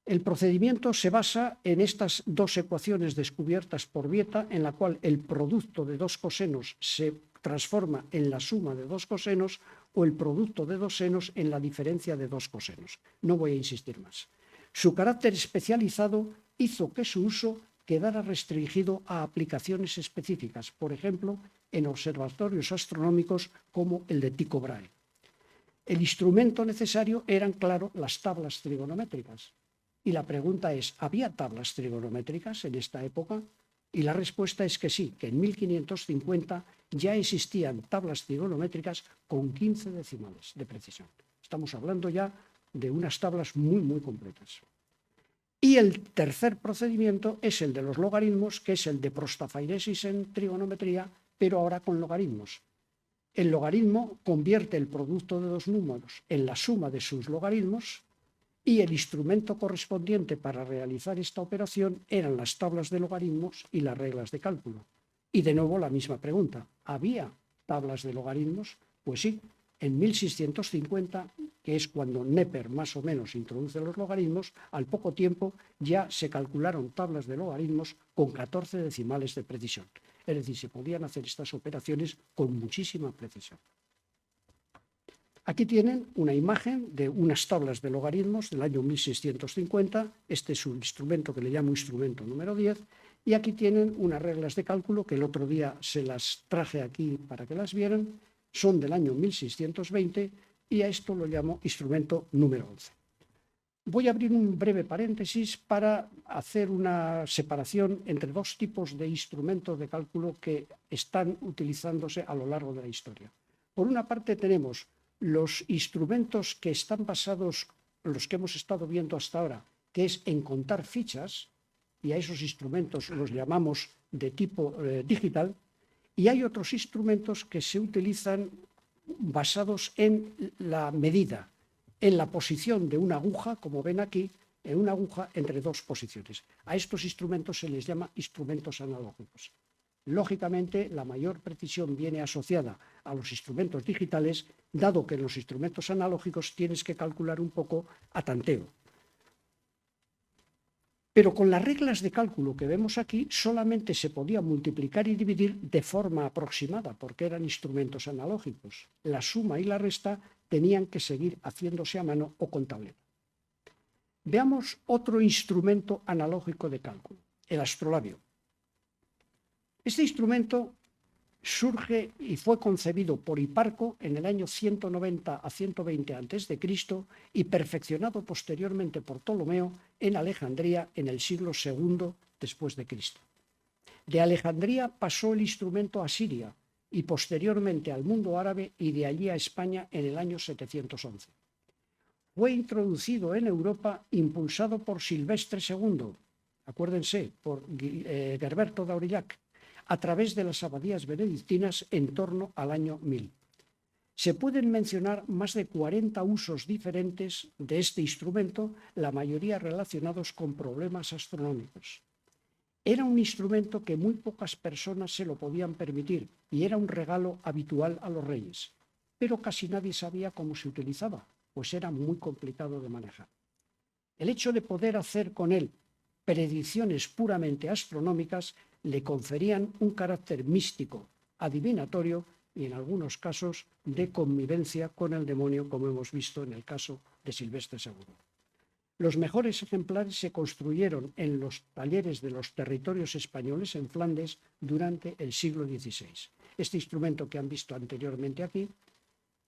El procedimiento se basa en estas dos ecuaciones descubiertas por Vieta, en la cual el producto de dos cosenos se transforma en la suma de dos cosenos o el producto de dos senos en la diferencia de dos cosenos. No voy a insistir más. Su carácter especializado hizo que su uso quedara restringido a aplicaciones específicas, por ejemplo, en observatorios astronómicos como el de Tycho Brahe. El instrumento necesario eran, claro, las tablas trigonométricas. Y la pregunta es, ¿había tablas trigonométricas en esta época? Y la respuesta es que sí, que en 1550 ya existían tablas trigonométricas con 15 decimales de precisión. Estamos hablando ya de unas tablas muy, muy completas. Y el tercer procedimiento es el de los logaritmos, que es el de prostafairesis en trigonometría, pero ahora con logaritmos. El logaritmo convierte el producto de dos números en la suma de sus logaritmos y el instrumento correspondiente para realizar esta operación eran las tablas de logaritmos y las reglas de cálculo. Y de nuevo la misma pregunta, ¿había tablas de logaritmos? Pues sí. En 1650, que es cuando Neper más o menos introduce los logaritmos, al poco tiempo ya se calcularon tablas de logaritmos con 14 decimales de precisión. Es decir, se podían hacer estas operaciones con muchísima precisión. Aquí tienen una imagen de unas tablas de logaritmos del año 1650. Este es un instrumento que le llamo instrumento número 10. Y aquí tienen unas reglas de cálculo que el otro día se las traje aquí para que las vieran. Son del año 1620 y a esto lo llamo instrumento número 11. Voy a abrir un breve paréntesis para hacer una separación entre dos tipos de instrumentos de cálculo que están utilizándose a lo largo de la historia. Por una parte tenemos los instrumentos que están basados, los que hemos estado viendo hasta ahora, que es en contar fichas, y a esos instrumentos los llamamos de tipo digital. Y hay otros instrumentos que se utilizan basados en la medida, en la posición de una aguja, como ven aquí, en una aguja entre dos posiciones. A estos instrumentos se les llama instrumentos analógicos. Lógicamente, la mayor precisión viene asociada a los instrumentos digitales, dado que en los instrumentos analógicos tienes que calcular un poco a tanteo. Pero con las reglas de cálculo que vemos aquí, solamente se podía multiplicar y dividir de forma aproximada, porque eran instrumentos analógicos. La suma y la resta tenían que seguir haciéndose a mano o con tablero. Veamos otro instrumento analógico de cálculo, el astrolabio. Este instrumento surge y fue concebido por Hiparco en el año 190 a 120 a.C. y perfeccionado posteriormente por Ptolomeo en Alejandría en el siglo II después de Cristo. De Alejandría pasó el instrumento a Siria y posteriormente al mundo árabe y de allí a España en el año 711. Fue introducido en Europa impulsado por Silvestre II, acuérdense, por Gerberto de Aurillac, a través de las abadías benedictinas en torno al año 1000. Se pueden mencionar más de 40 usos diferentes de este instrumento, la mayoría relacionados con problemas astronómicos. Era un instrumento que muy pocas personas se lo podían permitir y era un regalo habitual a los reyes, pero casi nadie sabía cómo se utilizaba, pues era muy complicado de manejar. El hecho de poder hacer con él predicciones puramente astronómicas le conferían un carácter místico, adivinatorio y en algunos casos de convivencia con el demonio, como hemos visto en el caso de Silvestre II. Los mejores ejemplares se construyeron en los talleres de los territorios españoles en Flandes durante el siglo XVI. Este instrumento que han visto anteriormente aquí,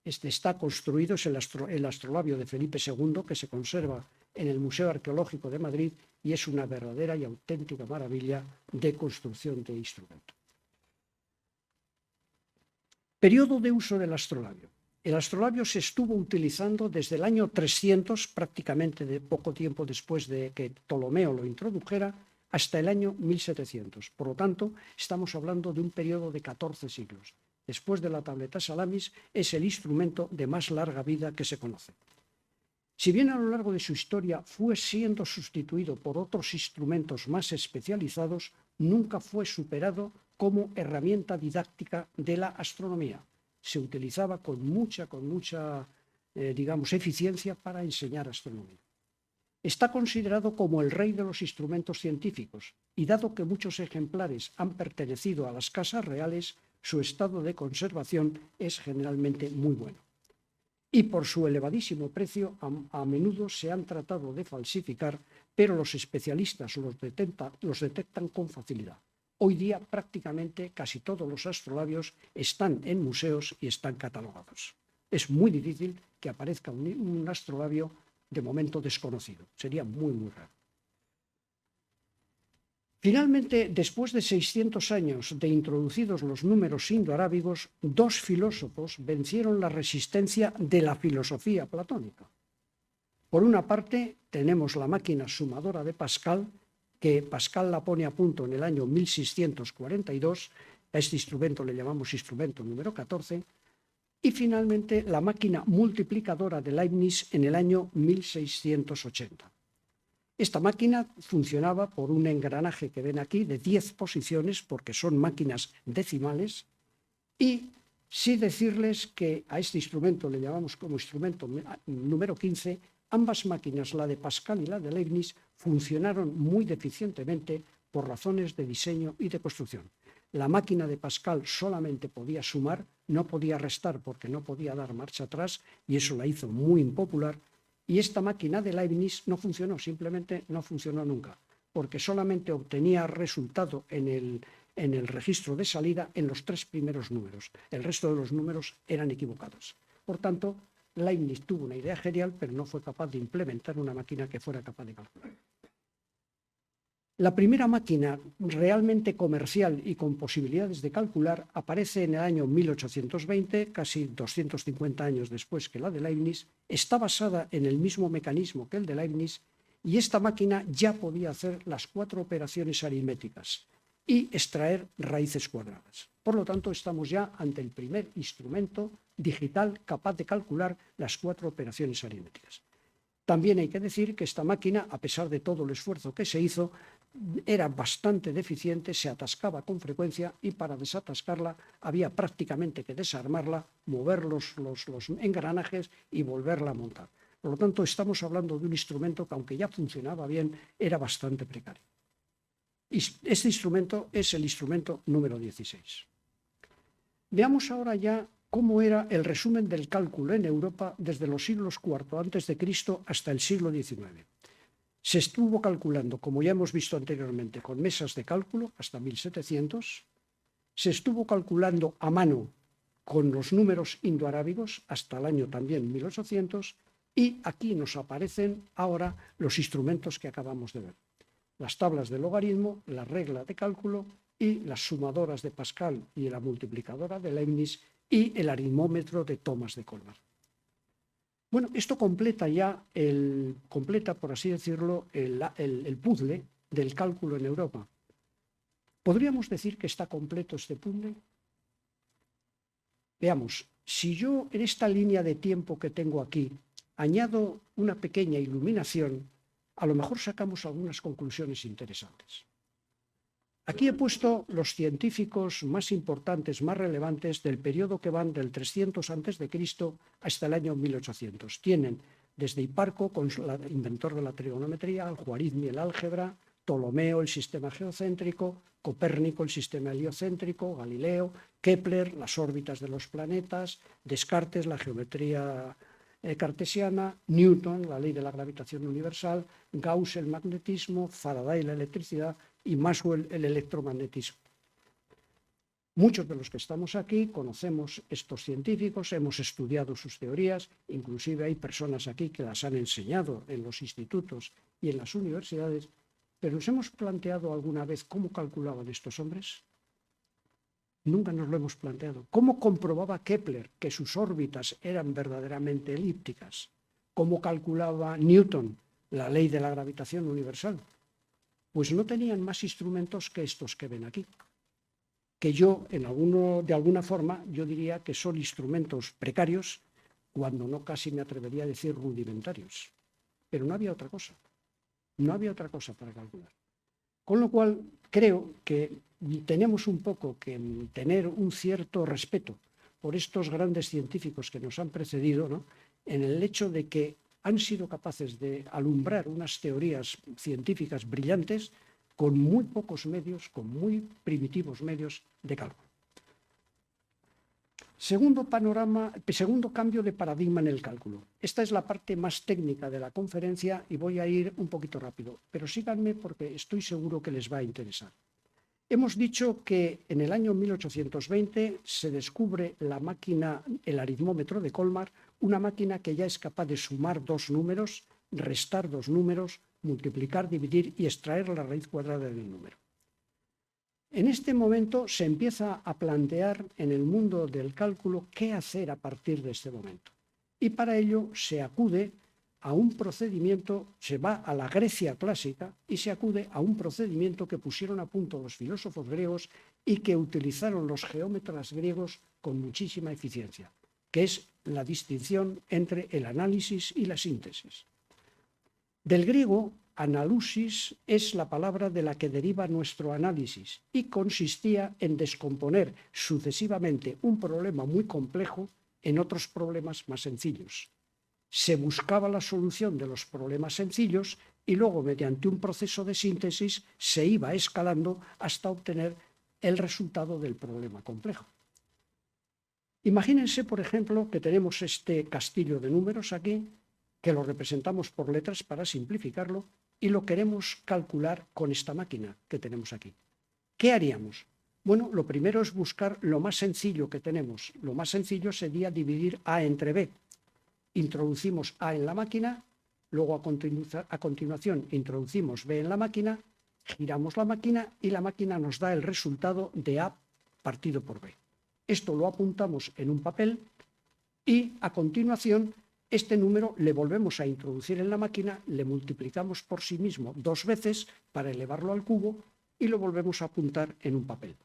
está construido, es el astrolabio de Felipe II, que se conserva en el Museo Arqueológico de Madrid y es una verdadera y auténtica maravilla de construcción de instrumento. Periodo de uso del astrolabio. El astrolabio se estuvo utilizando desde el año 300, prácticamente de poco tiempo después de que Ptolomeo lo introdujera, hasta el año 1700. Por lo tanto, estamos hablando de un periodo de 14 siglos. Después de la tableta Salamis, es el instrumento de más larga vida que se conoce. Si bien a lo largo de su historia fue siendo sustituido por otros instrumentos más especializados, nunca fue superado como herramienta didáctica de la astronomía. Se utilizaba con mucha eficiencia para enseñar astronomía. Está considerado como el rey de los instrumentos científicos y dado que muchos ejemplares han pertenecido a las casas reales, su estado de conservación es generalmente muy bueno. Y por su elevadísimo precio, a menudo se han tratado de falsificar, pero los especialistas los detectan con facilidad. Hoy día prácticamente casi todos los astrolabios están en museos y están catalogados. Es muy difícil que aparezca un astrolabio de momento desconocido. Sería muy, muy raro. Finalmente, después de 600 años de introducidos los números indoarábigos, dos filósofos vencieron la resistencia de la filosofía platónica. Por una parte, tenemos la máquina sumadora de Pascal, que Pascal la pone a punto en el año 1642, a este instrumento le llamamos instrumento número 14, y finalmente la máquina multiplicadora de Leibniz en el año 1680. Esta máquina funcionaba por un engranaje que ven aquí de 10 posiciones, porque son máquinas decimales, y sí decirles que a este instrumento le llamamos como instrumento número 15, ambas máquinas, la de Pascal y la de Leibniz, funcionaron muy deficientemente por razones de diseño y de construcción. La máquina de Pascal solamente podía sumar, no podía restar porque no podía dar marcha atrás y eso la hizo muy impopular. Y esta máquina de Leibniz no funcionó, simplemente no funcionó nunca, porque solamente obtenía resultado en el registro de salida en los 3 primeros números. El resto de los números eran equivocados. Por tanto, Leibniz tuvo una idea genial, pero no fue capaz de implementar una máquina que fuera capaz de calcular. La primera máquina realmente comercial y con posibilidades de calcular aparece en el año 1820, casi 250 años después que la de Leibniz. Está basada en el mismo mecanismo que el de Leibniz y esta máquina ya podía hacer las 4 operaciones aritméticas y extraer raíces cuadradas. Por lo tanto, estamos ya ante el primer instrumento digital capaz de calcular las 4 operaciones aritméticas. También hay que decir que esta máquina, a pesar de todo el esfuerzo que se hizo, era bastante deficiente, se atascaba con frecuencia y para desatascarla había prácticamente que desarmarla, mover los engranajes y volverla a montar. Por lo tanto, estamos hablando de un instrumento que, aunque ya funcionaba bien, era bastante precario. Y este instrumento es el instrumento número 16. Veamos ahora ya cómo era el resumen del cálculo en Europa desde los siglos IV a.C. hasta el siglo XIX. Se estuvo calculando, como ya hemos visto anteriormente, con mesas de cálculo hasta 1700 se estuvo calculando a mano con los números indoarábigos hasta el año también 1800, y aquí nos aparecen ahora los instrumentos que acabamos de ver. Las tablas de logaritmo, la regla de cálculo y las sumadoras de Pascal y la multiplicadora de Leibniz y el aritmómetro de Thomas de Colmar. Bueno, esto completa, por así decirlo, el puzzle del cálculo en Europa. ¿Podríamos decir que está completo este puzzle? Veamos, si yo en esta línea de tiempo que tengo aquí añado una pequeña iluminación, a lo mejor sacamos algunas conclusiones interesantes. Aquí he puesto los científicos más importantes, más relevantes del periodo que van del 300 a.C. hasta el año 1800. Tienen desde Hiparco, inventor de la trigonometría, Al-Juarizmi, el álgebra, Ptolomeo, el sistema geocéntrico, Copérnico, el sistema heliocéntrico, Galileo, Kepler, las órbitas de los planetas, Descartes, la geometría cartesiana, Newton, la ley de la gravitación universal, Gauss, el magnetismo, Faraday, la electricidad, y Maxwell, el electromagnetismo. Muchos de los que estamos aquí conocemos estos científicos, hemos estudiado sus teorías, inclusive hay personas aquí que las han enseñado en los institutos y en las universidades, pero ¿nos hemos planteado alguna vez cómo calculaban estos hombres? Nunca nos lo hemos planteado. ¿Cómo comprobaba Kepler que sus órbitas eran verdaderamente elípticas? ¿Cómo calculaba Newton la ley de la gravitación universal? Pues no tenían más instrumentos que estos que ven aquí, que yo, de alguna forma, yo diría que son instrumentos precarios, cuando no casi me atrevería a decir rudimentarios. Pero no había otra cosa, no había otra cosa para calcular. Con lo cual, creo que tenemos un poco que tener un cierto respeto por estos grandes científicos que nos han precedido, ¿no?, en el hecho de que han sido capaces de alumbrar unas teorías científicas brillantes con muy pocos medios, con muy primitivos medios de cálculo. Segundo cambio de paradigma en el cálculo. Esta es la parte más técnica de la conferencia y voy a ir un poquito rápido, pero síganme porque estoy seguro que les va a interesar. Hemos dicho que en el año 1820 se descubre la máquina, el aritmómetro de Colmar, una máquina que ya es capaz de sumar dos números, restar dos números, multiplicar, dividir y extraer la raíz cuadrada del número. En este momento se empieza a plantear en el mundo del cálculo qué hacer a partir de este momento. Y para ello se acude a un procedimiento, se va a la Grecia clásica y se acude a un procedimiento que pusieron a punto los filósofos griegos y que utilizaron los geómetras griegos con muchísima eficiencia, que es la distinción entre el análisis y la síntesis. Del griego, analusis es la palabra de la que deriva nuestro análisis y consistía en descomponer sucesivamente un problema muy complejo en otros problemas más sencillos. Se buscaba la solución de los problemas sencillos y luego, mediante un proceso de síntesis, se iba escalando hasta obtener el resultado del problema complejo. Imagínense, por ejemplo, que tenemos este castillo de números aquí, que lo representamos por letras para simplificarlo, y lo queremos calcular con esta máquina que tenemos aquí. ¿Qué haríamos? Bueno, lo primero es buscar lo más sencillo que tenemos. Lo más sencillo sería dividir A entre B. Introducimos A en la máquina, luego a continuación introducimos B en la máquina, giramos la máquina y la máquina nos da el resultado de A partido por B. Esto lo apuntamos en un papel y a continuación este número le volvemos a introducir en la máquina, le multiplicamos por sí mismo dos veces para elevarlo al cubo y lo volvemos a apuntar en un papel.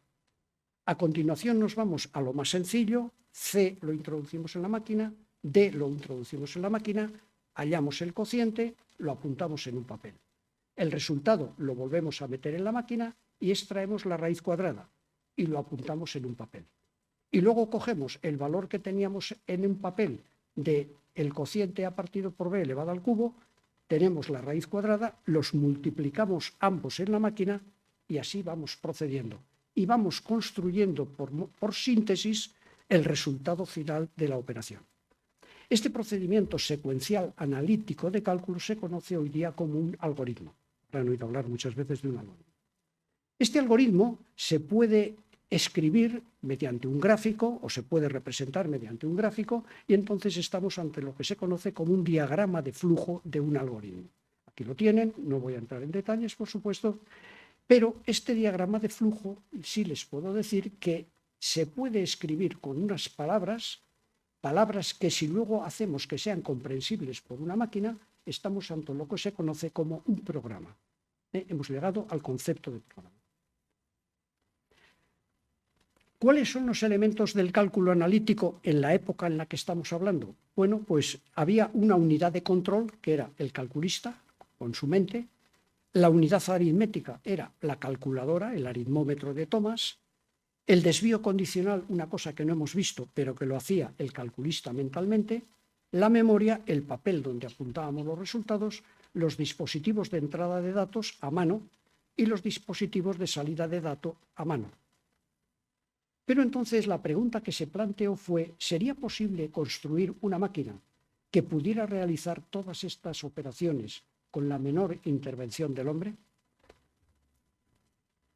A continuación nos vamos a lo más sencillo, C lo introducimos en la máquina, D lo introducimos en la máquina, hallamos el cociente, lo apuntamos en un papel. El resultado lo volvemos a meter en la máquina y extraemos la raíz cuadrada y lo apuntamos en un papel. Y luego cogemos el valor que teníamos en un papel del cociente A partido por B elevado al cubo, tenemos la raíz cuadrada, los multiplicamos ambos en la máquina y así vamos procediendo. Y vamos construyendo por síntesis el resultado final de la operación. Este procedimiento secuencial analítico de cálculo se conoce hoy día como un algoritmo. Han oído hablar muchas veces de un algoritmo. Este algoritmo se puede escribir mediante un gráfico, o se puede representar mediante un gráfico, y entonces estamos ante lo que se conoce como un diagrama de flujo de un algoritmo. Aquí lo tienen, no voy a entrar en detalles, por supuesto, pero este diagrama de flujo sí les puedo decir que se puede escribir con unas palabras que si luego hacemos que sean comprensibles por una máquina, estamos ante lo que se conoce como un programa. Hemos llegado al concepto de programa. ¿Cuáles son los elementos del cálculo analítico en la época en la que estamos hablando? Bueno, pues había una unidad de control que era el calculista con su mente, la unidad aritmética era la calculadora, el aritmómetro de Thomas, el desvío condicional, una cosa que no hemos visto, pero que lo hacía el calculista mentalmente, la memoria, el papel donde apuntábamos los resultados, los dispositivos de entrada de datos a mano y los dispositivos de salida de datos a mano. Pero entonces la pregunta que se planteó fue, ¿sería posible construir una máquina que pudiera realizar todas estas operaciones con la menor intervención del hombre?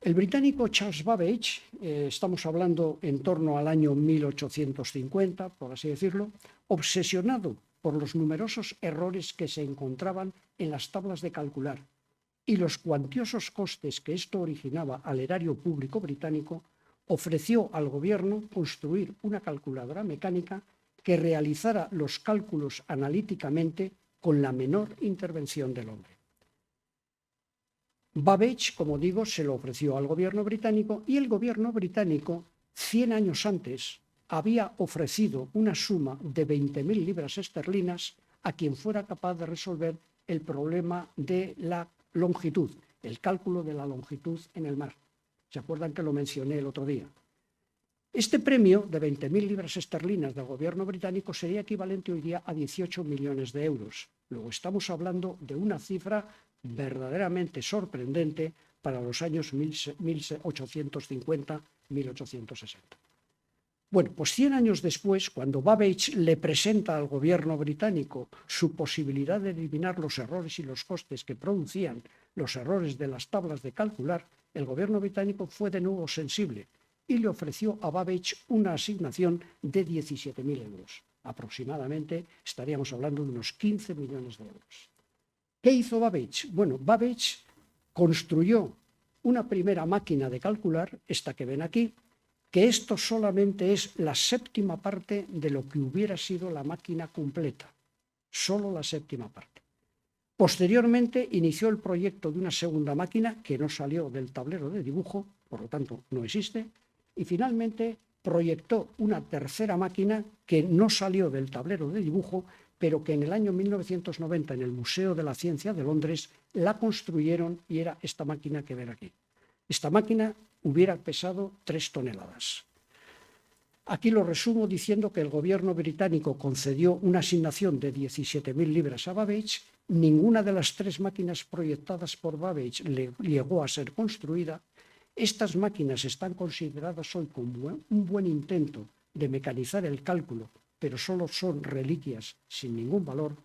El británico Charles Babbage, estamos hablando en torno al año 1850, por así decirlo, obsesionado por los numerosos errores que se encontraban en las tablas de calcular y los cuantiosos costes que esto originaba al erario público británico, ofreció al gobierno construir una calculadora mecánica que realizara los cálculos analíticamente con la menor intervención del hombre. Babbage, como digo, se lo ofreció al gobierno británico y el gobierno británico, 100 años antes, había ofrecido una suma de 20.000 libras esterlinas a quien fuera capaz de resolver el problema de la longitud, el cálculo de la longitud en el mar. ¿Se acuerdan que lo mencioné el otro día? Este premio de 20.000 libras esterlinas del gobierno británico sería equivalente hoy día a 18 millones de euros. Luego estamos hablando de una cifra verdaderamente sorprendente para los años 1850-1860. Bueno, pues 100 años después, cuando Babbage le presenta al gobierno británico su posibilidad de eliminar los errores y los costes que producían los errores de las tablas de calcular, el gobierno británico fue de nuevo sensible y le ofreció a Babbage una asignación de 17.000 euros. Aproximadamente estaríamos hablando de unos 15 millones de euros. ¿Qué hizo Babbage? Bueno, Babbage construyó una primera máquina de calcular, esta que ven aquí, que esto solamente es la séptima parte de lo que hubiera sido la máquina completa, solo la séptima parte. Posteriormente inició el proyecto de una segunda máquina que no salió del tablero de dibujo, por lo tanto no existe, y finalmente proyectó una tercera máquina que no salió del tablero de dibujo, pero que en el año 1990 en el Museo de la Ciencia de Londres la construyeron y era esta máquina que ven aquí. Esta máquina hubiera pesado 3 toneladas. Aquí lo resumo diciendo que el gobierno británico concedió una asignación de 17.000 libras a Babbage. Ninguna de las 3 máquinas proyectadas por Babbage llegó a ser construida. Estas máquinas están consideradas hoy como un buen intento de mecanizar el cálculo, pero solo son reliquias sin ningún valor.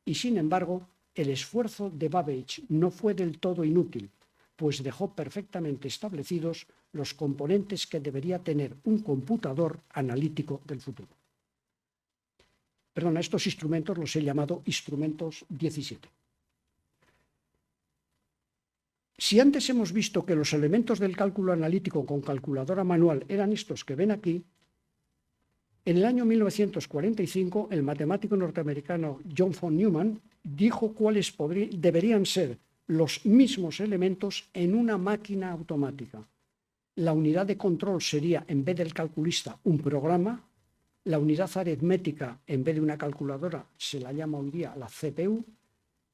Y sin embargo, el esfuerzo de Babbage no fue del todo inútil, pues dejó perfectamente establecidos los componentes que debería tener un computador analítico del futuro. Perdón, a estos instrumentos los he llamado instrumentos 17. Si antes hemos visto que los elementos del cálculo analítico con calculadora manual eran estos que ven aquí, en el año 1945 el matemático norteamericano John von Neumann dijo cuáles deberían ser los mismos elementos en una máquina automática. La unidad de control sería, en vez del calculista, un programa. La unidad aritmética, en vez de una calculadora, se la llama hoy día la CPU.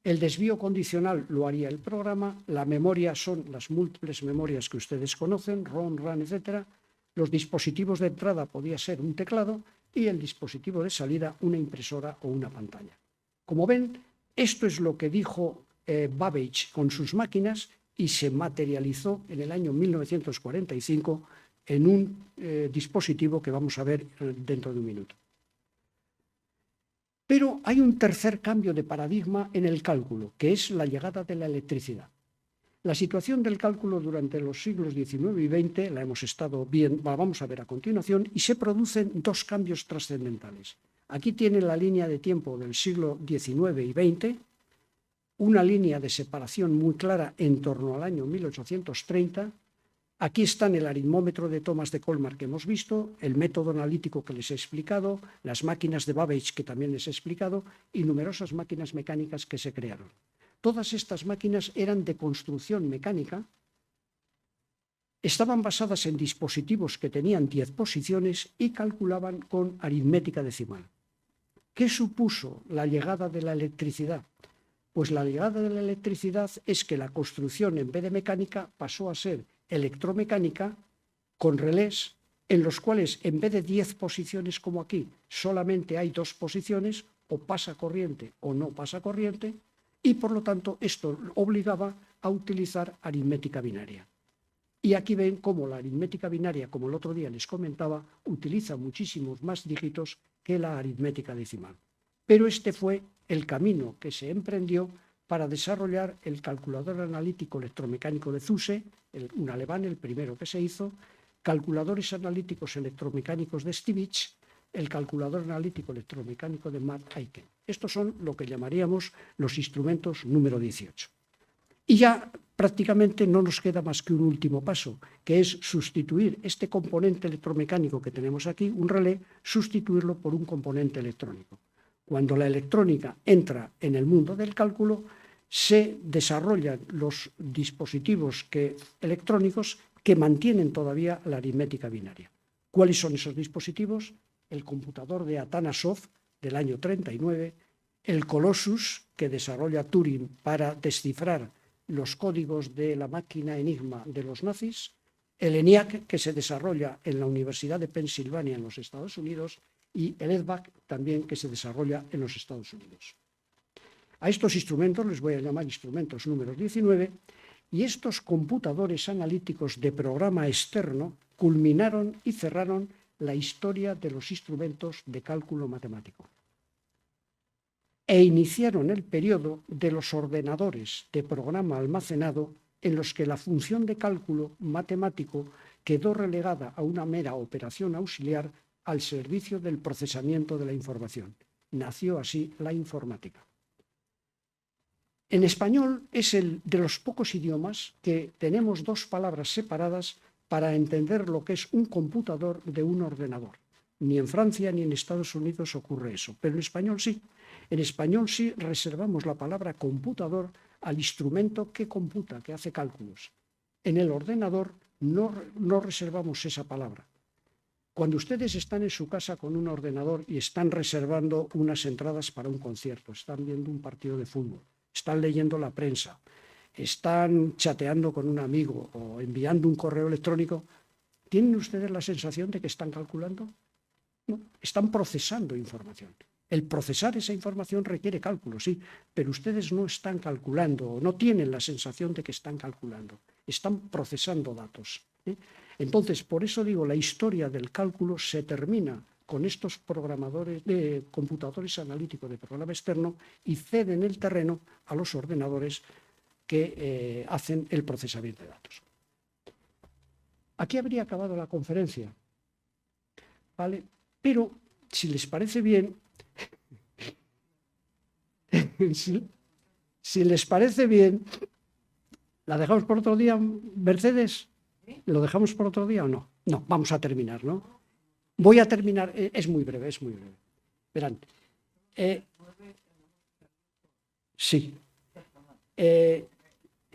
El desvío condicional lo haría el programa. La memoria son las múltiples memorias que ustedes conocen, ROM, RAM, etc. Los dispositivos de entrada podía ser un teclado y el dispositivo de salida una impresora o una pantalla. Como ven, esto es lo que dijo Babbage con sus máquinas y se materializó en el año 1945 en un dispositivo que vamos a ver dentro de un minuto. Pero hay un tercer cambio de paradigma en el cálculo, que es la llegada de la electricidad. La situación del cálculo durante los siglos XIX y XX la vamos a ver a continuación, y se producen dos cambios trascendentales. Aquí tienen la línea de tiempo del siglo XIX y XX, una línea de separación muy clara en torno al año 1830. Aquí están el aritmómetro de Thomas de Colmar que hemos visto, el método analítico que les he explicado, las máquinas de Babbage que también les he explicado y numerosas máquinas mecánicas que se crearon. Todas estas máquinas eran de construcción mecánica, estaban basadas en dispositivos que tenían 10 posiciones y calculaban con aritmética decimal. ¿Qué supuso la llegada de la electricidad? Pues la llegada de la electricidad es que la construcción, en vez de mecánica, pasó a ser electromecánica con relés en los cuales, en vez de 10 posiciones como aquí, solamente hay 2 posiciones, o pasa corriente o no pasa corriente, y por lo tanto esto obligaba a utilizar aritmética binaria. Y aquí ven cómo la aritmética binaria, como el otro día les comentaba, utiliza muchísimos más dígitos que la aritmética decimal. Pero este fue el camino que se emprendió para desarrollar el calculador analítico electromecánico de Zuse, un alemán, el primero que se hizo, calculadores analíticos electromecánicos de Stibitz, el calculador analítico electromecánico de Matt Aiken. Estos son lo que llamaríamos los instrumentos número 18. Y ya prácticamente no nos queda más que un último paso, que es sustituir este componente electromecánico que tenemos aquí, un relé, sustituirlo por un componente electrónico. Cuando la electrónica entra en el mundo del cálculo, se desarrollan los dispositivos electrónicos que mantienen todavía la aritmética binaria. ¿Cuáles son esos dispositivos? El computador de Atanasov del año 39, el Colossus que desarrolla Turing para descifrar los códigos de la máquina Enigma de los nazis, el ENIAC que se desarrolla en la Universidad de Pensilvania en los Estados Unidos y el EDVAC también que se desarrolla en los Estados Unidos. A estos instrumentos les voy a llamar instrumentos número 19 y estos computadores analíticos de programa externo culminaron y cerraron la historia de los instrumentos de cálculo matemático e iniciaron el periodo de los ordenadores de programa almacenado en los que la función de cálculo matemático quedó relegada a una mera operación auxiliar al servicio del procesamiento de la información. Nació así la informática. En español es el de los pocos idiomas que tenemos dos palabras separadas para entender lo que es un computador de un ordenador. Ni en Francia ni en Estados Unidos ocurre eso, pero en español sí. En español sí reservamos la palabra computador al instrumento que computa, que hace cálculos. En el ordenador no reservamos esa palabra. Cuando ustedes están en su casa con un ordenador y están reservando unas entradas para un concierto, están viendo un partido de fútbol, están leyendo la prensa, están chateando con un amigo o enviando un correo electrónico, ¿tienen ustedes la sensación de que están calculando? No, están procesando información. El procesar esa información requiere cálculo, sí, pero ustedes no están calculando, no tienen la sensación de que están calculando, están procesando datos. Entonces, por eso digo, la historia del cálculo se termina con estos programadores de computadores analíticos de programa externo y ceden el terreno a los ordenadores que hacen el procesamiento de datos. Aquí habría acabado la conferencia, ¿vale? Pero, si les parece bien, si les parece bien, ¿la dejamos por otro día, Mercedes? ¿Lo dejamos por otro día o no? No, vamos a terminar, ¿no? Voy a terminar, es muy breve, es muy breve. Verán. Sí.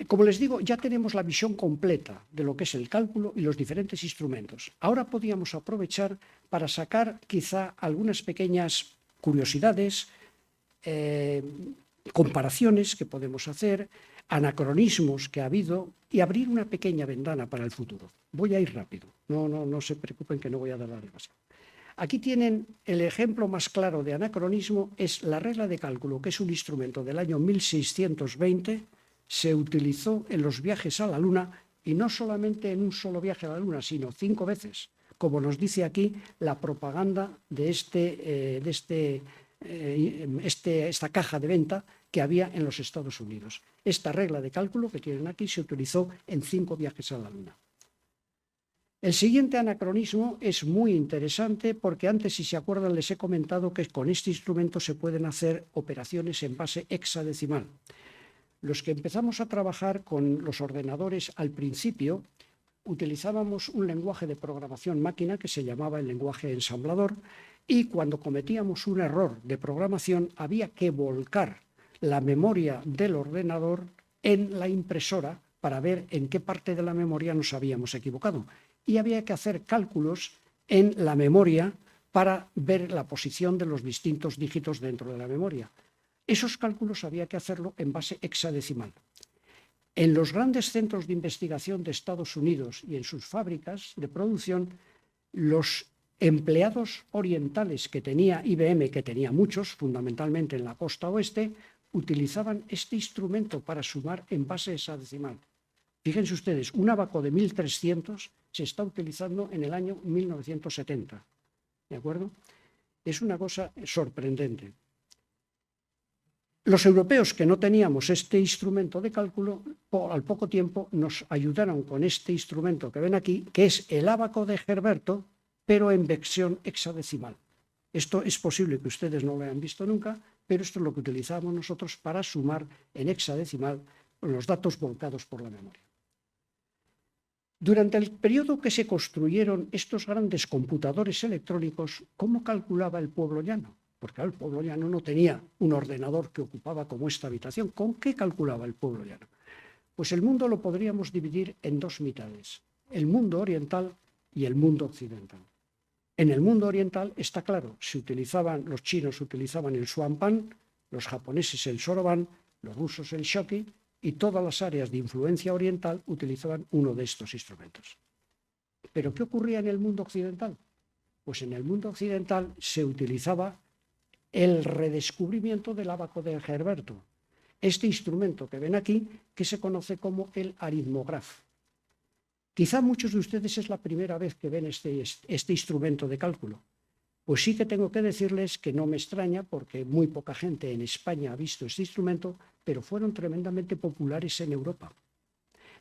Como les digo, ya tenemos la visión completa de lo que es el cálculo y los diferentes instrumentos. Ahora podríamos aprovechar para sacar quizá algunas pequeñas curiosidades, comparaciones que podemos hacer, anacronismos que ha habido y abrir una pequeña ventana para el futuro. Voy a ir rápido, no se preocupen que no voy a dar demasiado. Aquí tienen el ejemplo más claro de anacronismo, es la regla de cálculo, que es un instrumento del año 1620, se utilizó en los viajes a la Luna y no solamente en un solo viaje a la Luna, sino 5 veces, como nos dice aquí la propaganda de este esta caja de venta que había en los Estados Unidos. Esta regla de cálculo que tienen aquí se utilizó en 5 viajes a la Luna. El siguiente anacronismo es muy interesante porque antes, si se acuerdan, les he comentado que con este instrumento se pueden hacer operaciones en base hexadecimal. Los que empezamos a trabajar con los ordenadores al principio utilizábamos un lenguaje de programación máquina que se llamaba el lenguaje ensamblador, y cuando cometíamos un error de programación había que volcar la memoria del ordenador en la impresora para ver en qué parte de la memoria nos habíamos equivocado. Y había que hacer cálculos en la memoria para ver la posición de los distintos dígitos dentro de la memoria. Esos cálculos había que hacerlo en base hexadecimal. En los grandes centros de investigación de Estados Unidos y en sus fábricas de producción, los empleados orientales que tenía IBM, que tenía muchos, fundamentalmente en la costa oeste, utilizaban este instrumento para sumar en base hexadecimal. Fíjense ustedes, un ábaco de 1300 se está utilizando en el año 1970. ¿De acuerdo? Es una cosa sorprendente. Los europeos que no teníamos este instrumento de cálculo, al poco tiempo nos ayudaron con este instrumento que ven aquí, que es el ábaco de Herberto, pero en versión hexadecimal. Esto es posible que ustedes no lo hayan visto nunca, pero esto es lo que utilizábamos nosotros para sumar en hexadecimal los datos volcados por la memoria. Durante el periodo que se construyeron estos grandes computadores electrónicos, ¿cómo calculaba el pueblo llano? Porque el pueblo llano no tenía un ordenador que ocupaba como esta habitación. ¿Con qué calculaba el pueblo llano? Pues el mundo lo podríamos dividir en dos mitades, el mundo oriental y el mundo occidental. En el mundo oriental está claro, los chinos utilizaban el Xuanpan, los japoneses el Soroban, los rusos el Shoki, y todas las áreas de influencia oriental utilizaban uno de estos instrumentos. ¿Pero qué ocurría en el mundo occidental? Pues en el mundo occidental se utilizaba el redescubrimiento del ábaco de Herberto, este instrumento que ven aquí, que se conoce como el aritmógrafo. Quizá muchos de ustedes es la primera vez que ven este instrumento de cálculo. Pues sí que tengo que decirles que no me extraña, porque muy poca gente en España ha visto este instrumento, pero fueron tremendamente populares en Europa.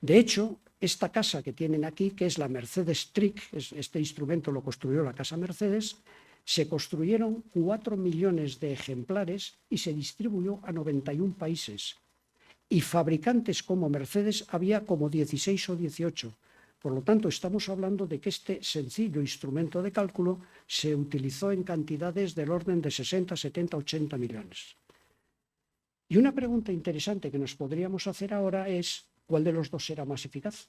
De hecho, esta casa que tienen aquí, que es la Mercedes Trick, este instrumento lo construyó la casa Mercedes, se construyeron 4 millones de ejemplares y se distribuyó a 91 países. Y fabricantes como Mercedes había como 16 o 18. Por lo tanto, estamos hablando de que este sencillo instrumento de cálculo se utilizó en cantidades del orden de 60, 70, 80 millones. Y una pregunta interesante que nos podríamos hacer ahora es, ¿cuál de los dos era más eficaz?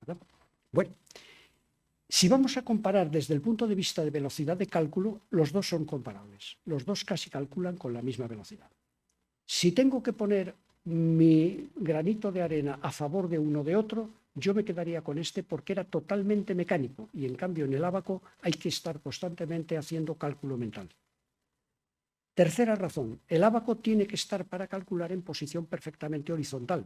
¿Verdad? Bueno, si vamos a comparar desde el punto de vista de velocidad de cálculo, los dos son comparables. Los dos casi calculan con la misma velocidad. Si tengo que poner mi granito de arena a favor de uno de otro, yo me quedaría con este porque era totalmente mecánico y en cambio en el ábaco hay que estar constantemente haciendo cálculo mental. Tercera razón, el ábaco tiene que estar para calcular en posición perfectamente horizontal.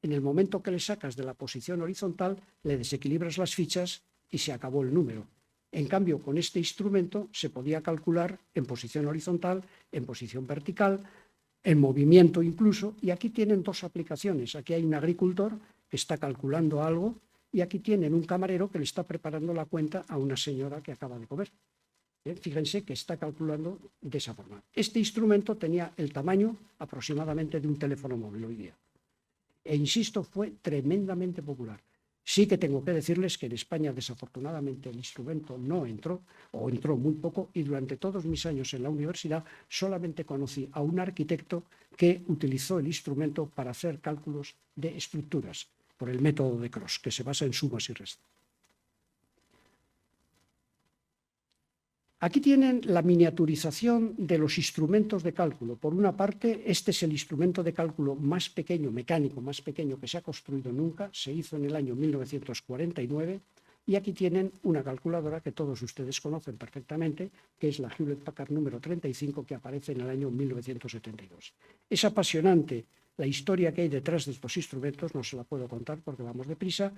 En el momento que le sacas de la posición horizontal, le desequilibras las fichas y se acabó el número. En cambio, con este instrumento se podía calcular en posición horizontal, en posición vertical, en movimiento incluso, y aquí tienen dos aplicaciones. Aquí hay un agricultor que está calculando algo y aquí tienen un camarero que le está preparando la cuenta a una señora que acaba de comer. Fíjense que está calculando de esa forma. Este instrumento tenía el tamaño aproximadamente de un teléfono móvil hoy día. E insisto, fue tremendamente popular. Sí que tengo que decirles que en España desafortunadamente el instrumento no entró, o entró muy poco, y durante todos mis años en la universidad solamente conocí a un arquitecto que utilizó el instrumento para hacer cálculos de estructuras por el método de Cross, que se basa en sumas y restas. Aquí tienen la miniaturización de los instrumentos de cálculo. Por una parte, este es el instrumento de cálculo más pequeño, mecánico más pequeño que se ha construido nunca. Se hizo en el año 1949 y aquí tienen una calculadora que todos ustedes conocen perfectamente, que es la Hewlett Packard número 35, que aparece en el año 1972. Es apasionante la historia que hay detrás de estos instrumentos, no se la puedo contar porque vamos deprisa,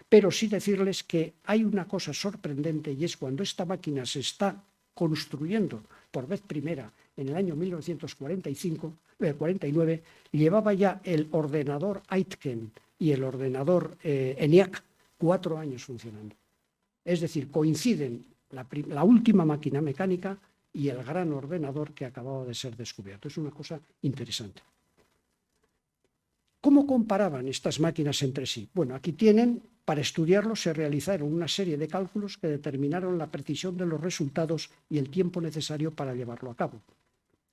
pero sí decirles que hay una cosa sorprendente y es cuando esta máquina se está construyendo por vez primera en el año 1949, llevaba ya el ordenador Aitken y el ordenador ENIAC 4 años funcionando. Es decir, coinciden la última máquina mecánica y el gran ordenador que acababa de ser descubierto. Es una cosa interesante. ¿Cómo comparaban estas máquinas entre sí? Bueno, aquí tienen, para estudiarlo, se realizaron una serie de cálculos que determinaron la precisión de los resultados y el tiempo necesario para llevarlo a cabo.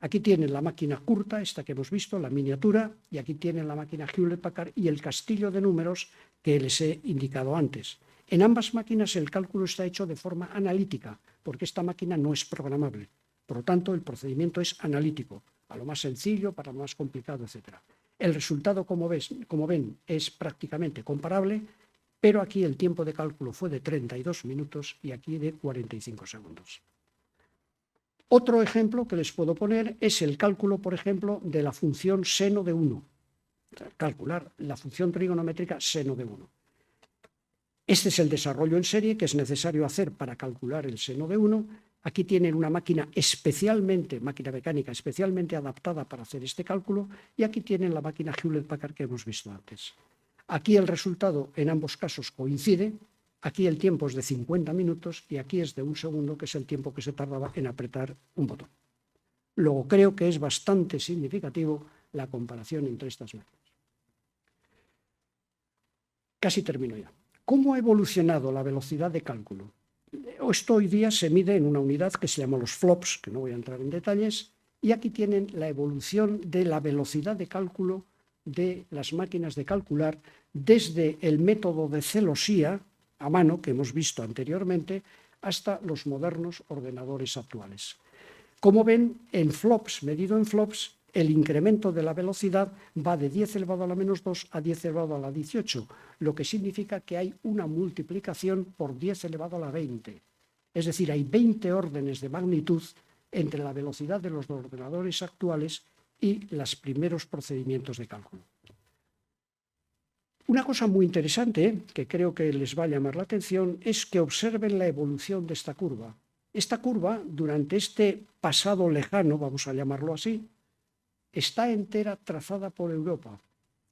Aquí tienen la máquina Curta, esta que hemos visto, la miniatura, y aquí tienen la máquina Hewlett-Packard y el castillo de números que les he indicado antes. En ambas máquinas el cálculo está hecho de forma analítica, porque esta máquina no es programable. Por lo tanto, el procedimiento es analítico, a lo más sencillo, para lo más complicado, etc. El resultado, como ven, es prácticamente comparable, pero aquí el tiempo de cálculo fue de 32 minutos y aquí de 45 segundos. Otro ejemplo que les puedo poner es el cálculo, por ejemplo, de la función seno de 1. Calcular la función trigonométrica seno de 1. Este es el desarrollo en serie que es necesario hacer para calcular el seno de 1. Aquí tienen una máquina mecánica especialmente adaptada para hacer este cálculo, y aquí tienen la máquina Hewlett-Packard que hemos visto antes. Aquí el resultado en ambos casos coincide. Aquí el tiempo es de 50 minutos y aquí es de 1 segundo, que es el tiempo que se tardaba en apretar un botón. Luego creo que es bastante significativo la comparación entre estas máquinas. Casi termino ya. ¿Cómo ha evolucionado la velocidad de cálculo? Esto hoy día se mide en una unidad que se llama los flops, que no voy a entrar en detalles, y aquí tienen la evolución de la velocidad de cálculo de las máquinas de calcular desde el método de celosía a mano que hemos visto anteriormente hasta los modernos ordenadores actuales. Como ven, en flops, medido en flops, el incremento de la velocidad va de 10 elevado a la menos 2 a 10 elevado a la 18, lo que significa que hay una multiplicación por 10 elevado a la 20. Es decir, hay 20 órdenes de magnitud entre la velocidad de los ordenadores actuales y los primeros procedimientos de cálculo. Una cosa muy interesante, que creo que les va a llamar la atención, es que observen la evolución de esta curva. Esta curva, durante este pasado lejano, vamos a llamarlo así, está entera trazada por Europa,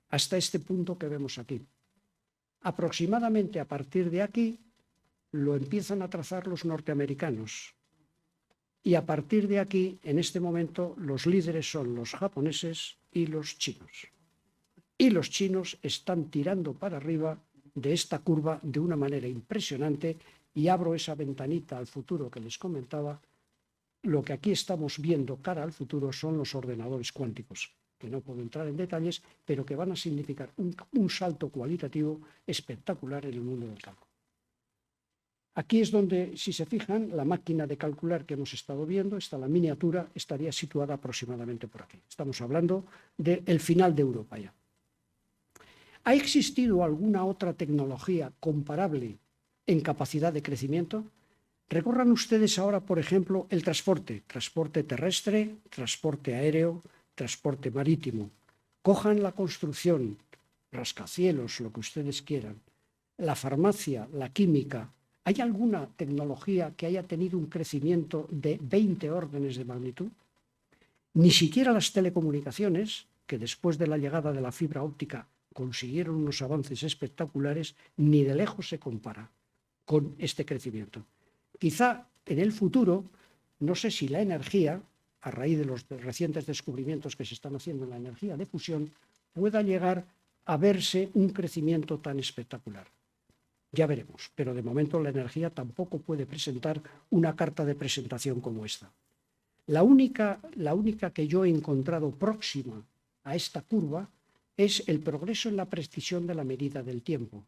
hasta este punto que vemos aquí. Aproximadamente a partir de aquí lo empiezan a trazar los norteamericanos. Y a partir de aquí, en este momento, los líderes son los japoneses y los chinos. Y los chinos están tirando para arriba de esta curva de una manera impresionante, y abro esa ventanita al futuro que les comentaba. Lo que aquí estamos viendo cara al futuro son los ordenadores cuánticos, que no puedo entrar en detalles, pero que van a significar un salto cualitativo espectacular en el mundo del cálculo. Aquí es donde, si se fijan, la máquina de calcular que hemos estado viendo, la miniatura, estaría situada aproximadamente por aquí. Estamos hablando del final de Europa ya. ¿Ha existido alguna otra tecnología comparable en capacidad de crecimiento? Recorran ustedes ahora, por ejemplo, el transporte terrestre, transporte aéreo, transporte marítimo. Cojan la construcción, rascacielos, lo que ustedes quieran, la farmacia, la química. ¿Hay alguna tecnología que haya tenido un crecimiento de 20 órdenes de magnitud? Ni siquiera las telecomunicaciones, que después de la llegada de la fibra óptica consiguieron unos avances espectaculares, ni de lejos se compara con este crecimiento. Quizá en el futuro, no sé si la energía, a raíz de los recientes descubrimientos que se están haciendo en la energía de fusión, pueda llegar a verse un crecimiento tan espectacular. Ya veremos, pero de momento la energía tampoco puede presentar una carta de presentación como esta. La única que yo he encontrado próxima a esta curva es el progreso en la precisión de la medida del tiempo.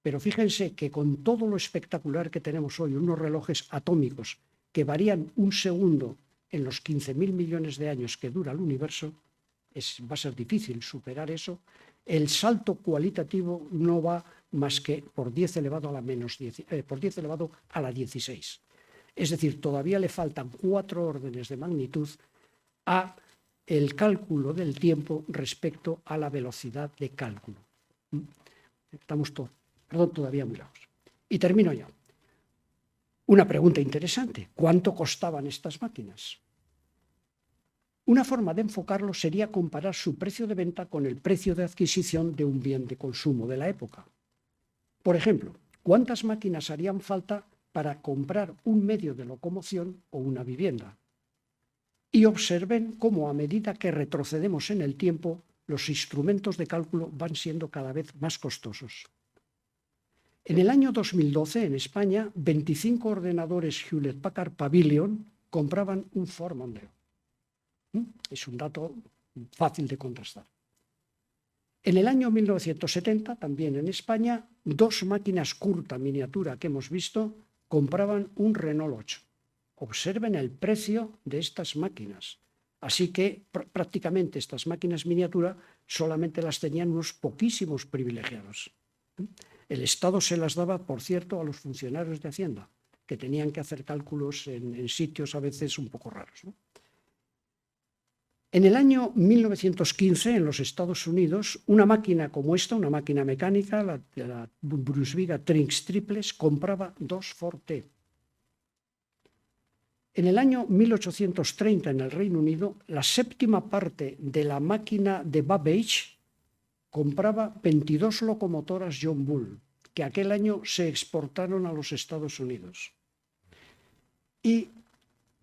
Pero fíjense que con todo lo espectacular que tenemos hoy, unos relojes atómicos que varían un segundo en los 15.000 millones de años que dura el universo, va a ser difícil superar eso. El salto cualitativo no va más que por 10 elevado a la menos 10, por 10 elevado a la 16. Es decir, todavía le faltan 4 órdenes de magnitud a el cálculo del tiempo respecto a la velocidad de cálculo. Estamos todavía muy lejos. Y termino ya. Una pregunta interesante. ¿Cuánto costaban estas máquinas? Una forma de enfocarlo sería comparar su precio de venta con el precio de adquisición de un bien de consumo de la época. Por ejemplo, ¿cuántas máquinas harían falta para comprar un medio de locomoción o una vivienda? Y observen cómo, a medida que retrocedemos en el tiempo, los instrumentos de cálculo van siendo cada vez más costosos. En el año 2012, en España, 25 ordenadores Hewlett-Packard Pavilion compraban un Ford Mondeo. Es un dato fácil de contrastar. En el año 1970, también en España, 2 máquinas Curta miniatura que hemos visto compraban un Renault 8. Observen el precio de estas máquinas. Así que prácticamente estas máquinas miniatura solamente las tenían unos poquísimos privilegiados. El Estado se las daba, por cierto, a los funcionarios de Hacienda, que tenían que hacer cálculos en sitios a veces un poco raros, ¿no? En el año 1915, en los Estados Unidos, una máquina como esta, una máquina mecánica, la Brunsviga Trinx Triples, compraba 2 Ford T. En el año 1830, en el Reino Unido, la séptima parte de la máquina de Babbage compraba 22 locomotoras John Bull, que aquel año se exportaron a los Estados Unidos. Y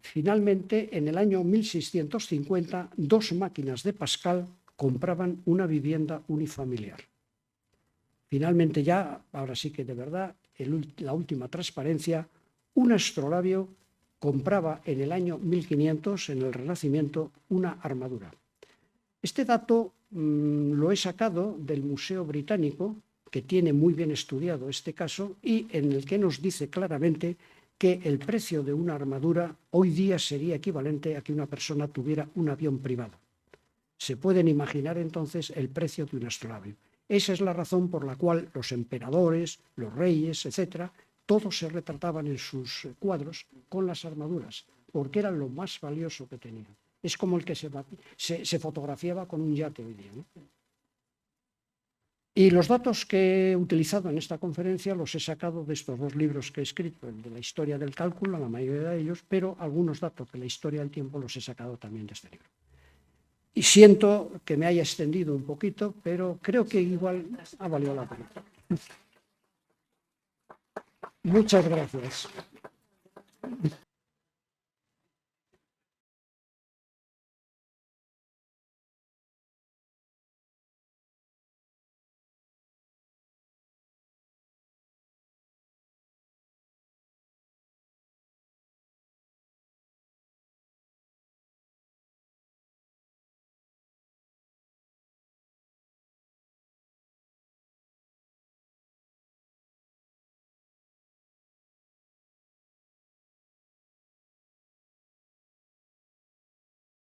finalmente, en el año 1650, 2 máquinas de Pascal compraban una vivienda unifamiliar. Finalmente ya, ahora sí que de verdad, la última transparencia, un astrolabio compraba en el año 1500, en el Renacimiento, una armadura. Este dato lo he sacado del Museo Británico, que tiene muy bien estudiado este caso y en el que nos dice claramente que el precio de una armadura hoy día sería equivalente a que una persona tuviera un avión privado. Se pueden imaginar entonces el precio de un astrolabio. Esa es la razón por la cual los emperadores, los reyes, etcétera, todos se retrataban en sus cuadros con las armaduras, porque eran lo más valioso que tenían. Es como el que se fotografiaba con un yate hoy día, ¿no? Y los datos que he utilizado en esta conferencia los he sacado de estos 2 libros que he escrito, el de la historia del cálculo, la mayoría de ellos, pero algunos datos de la historia del tiempo los he sacado también de este libro. Y siento que me haya extendido un poquito, pero creo que igual ha valido la pena. Muchas gracias.